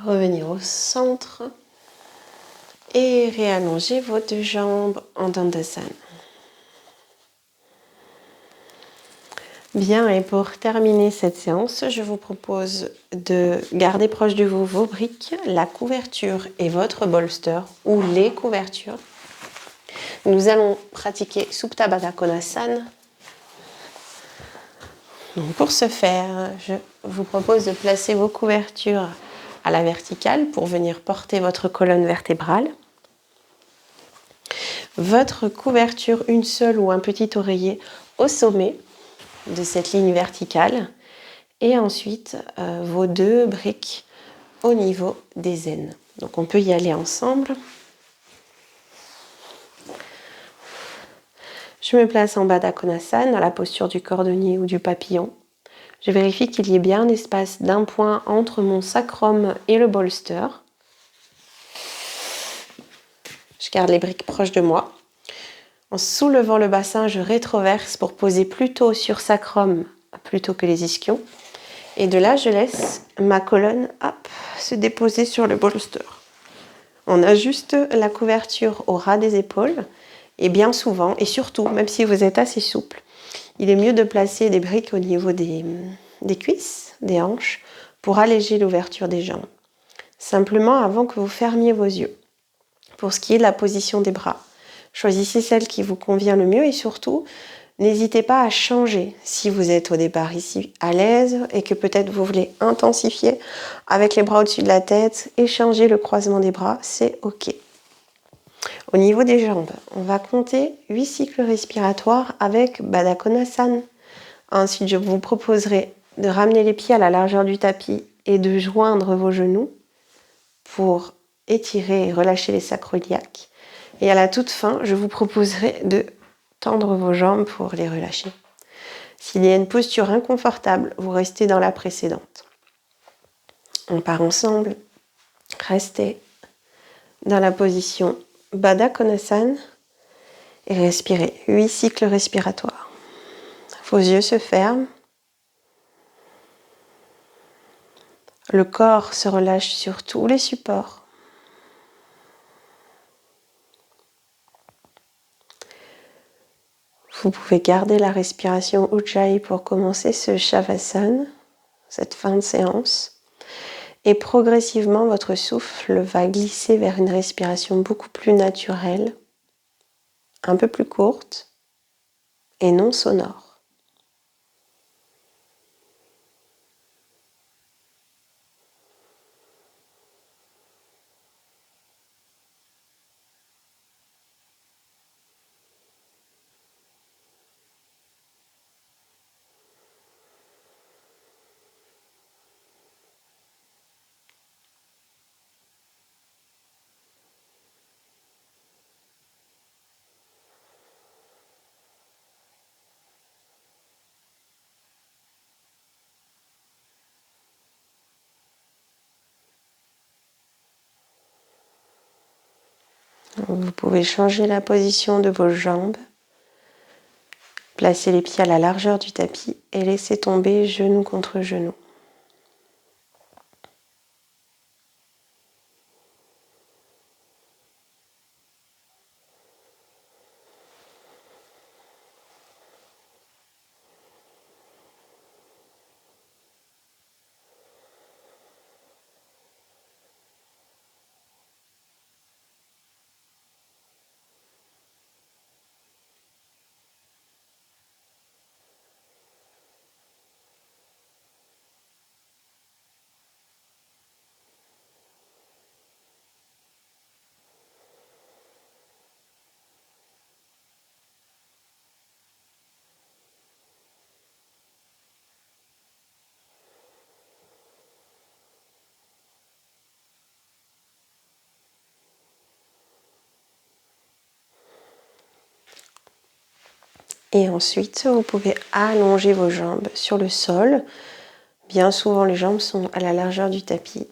Revenir au centre et réallonger vos 2 jambes en Dandasana. Bien, et pour terminer cette séance, je vous propose de garder proche de vous vos briques, la couverture et votre bolster ou les couvertures. Nous allons pratiquer Supta Baddha Konasana. Donc pour ce faire, je vous propose de placer vos couvertures à la verticale pour venir porter votre colonne vertébrale. Votre couverture, une seule ou un petit oreiller au sommet de cette ligne verticale. Et ensuite, vos 2 briques au niveau des aines. Donc on peut y aller ensemble. Je me place en Baddha Konasana, dans la posture du cordonnier ou du papillon. Je vérifie qu'il y ait bien un espace d'1 point entre mon sacrum et le bolster. Je garde les briques proches de moi. En soulevant le bassin, je rétroverse pour poser plutôt sur sacrum plutôt que les ischions. Et de là, je laisse ma colonne se déposer sur le bolster. On ajuste la couverture au ras des épaules. Et bien souvent, et surtout, même si vous êtes assez souple, il est mieux de placer des briques au niveau des cuisses, des hanches, pour alléger l'ouverture des jambes. Simplement avant que vous fermiez vos yeux. Pour ce qui est de la position des bras, choisissez celle qui vous convient le mieux et surtout, n'hésitez pas à changer si vous êtes au départ ici à l'aise et que peut-être vous voulez intensifier avec les bras au-dessus de la tête et changer le croisement des bras, c'est ok. Au niveau des jambes, on va compter 8 cycles respiratoires avec Baddha Konasana. Ensuite, je vous proposerai de ramener les pieds à la largeur du tapis et de joindre vos genoux pour étirer et relâcher les sacroiliacs. Et à la toute fin, je vous proposerai de tendre vos jambes pour les relâcher. S'il y a une posture inconfortable, vous restez dans la précédente. On part ensemble. Restez dans la position Baddha Konasana et respirez 8 cycles respiratoires. Vos yeux se ferment. Le corps se relâche sur tous les supports. Vous pouvez garder la respiration Ujjayi pour commencer ce Shavasana, cette fin de séance. Et progressivement, votre souffle va glisser vers une respiration beaucoup plus naturelle, un peu plus courte et non sonore. Vous pouvez changer la position de vos jambes, placer les pieds à la largeur du tapis et laisser tomber genou contre genou. Et ensuite, vous pouvez allonger vos jambes sur le sol. Bien souvent, les jambes sont à la largeur du tapis.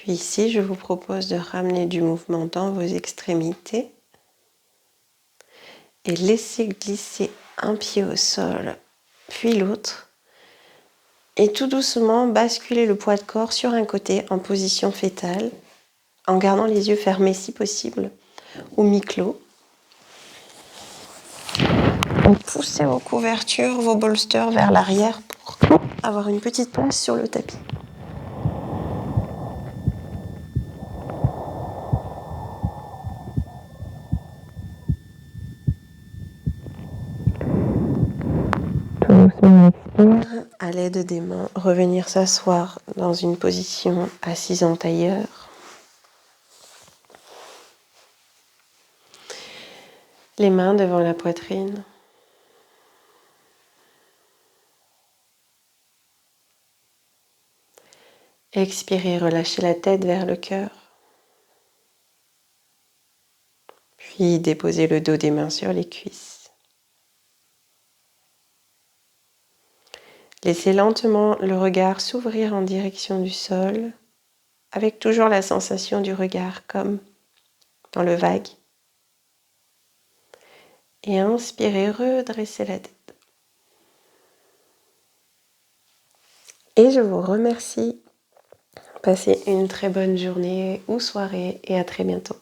Puis ici, je vous propose de ramener du mouvement dans vos extrémités et laisser glisser un pied au sol, puis l'autre. Et tout doucement, basculer le poids de corps sur un côté en position fétale, en gardant les yeux fermés si possible, ou mi-clos. Poussez vos couvertures, vos bolsters vers l'arrière pour avoir une petite place sur le tapis. Tout doucement, expire. À l'aide des mains, revenir s'asseoir dans une position assise en tailleur. Les mains devant la poitrine. Expirez, relâchez la tête vers le cœur. Puis déposez le dos des mains sur les cuisses. Laissez lentement le regard s'ouvrir en direction du sol, avec toujours la sensation du regard comme dans le vague. Et inspirez, redressez la tête. Et je vous remercie. Passez une très bonne journée ou soirée et à très bientôt.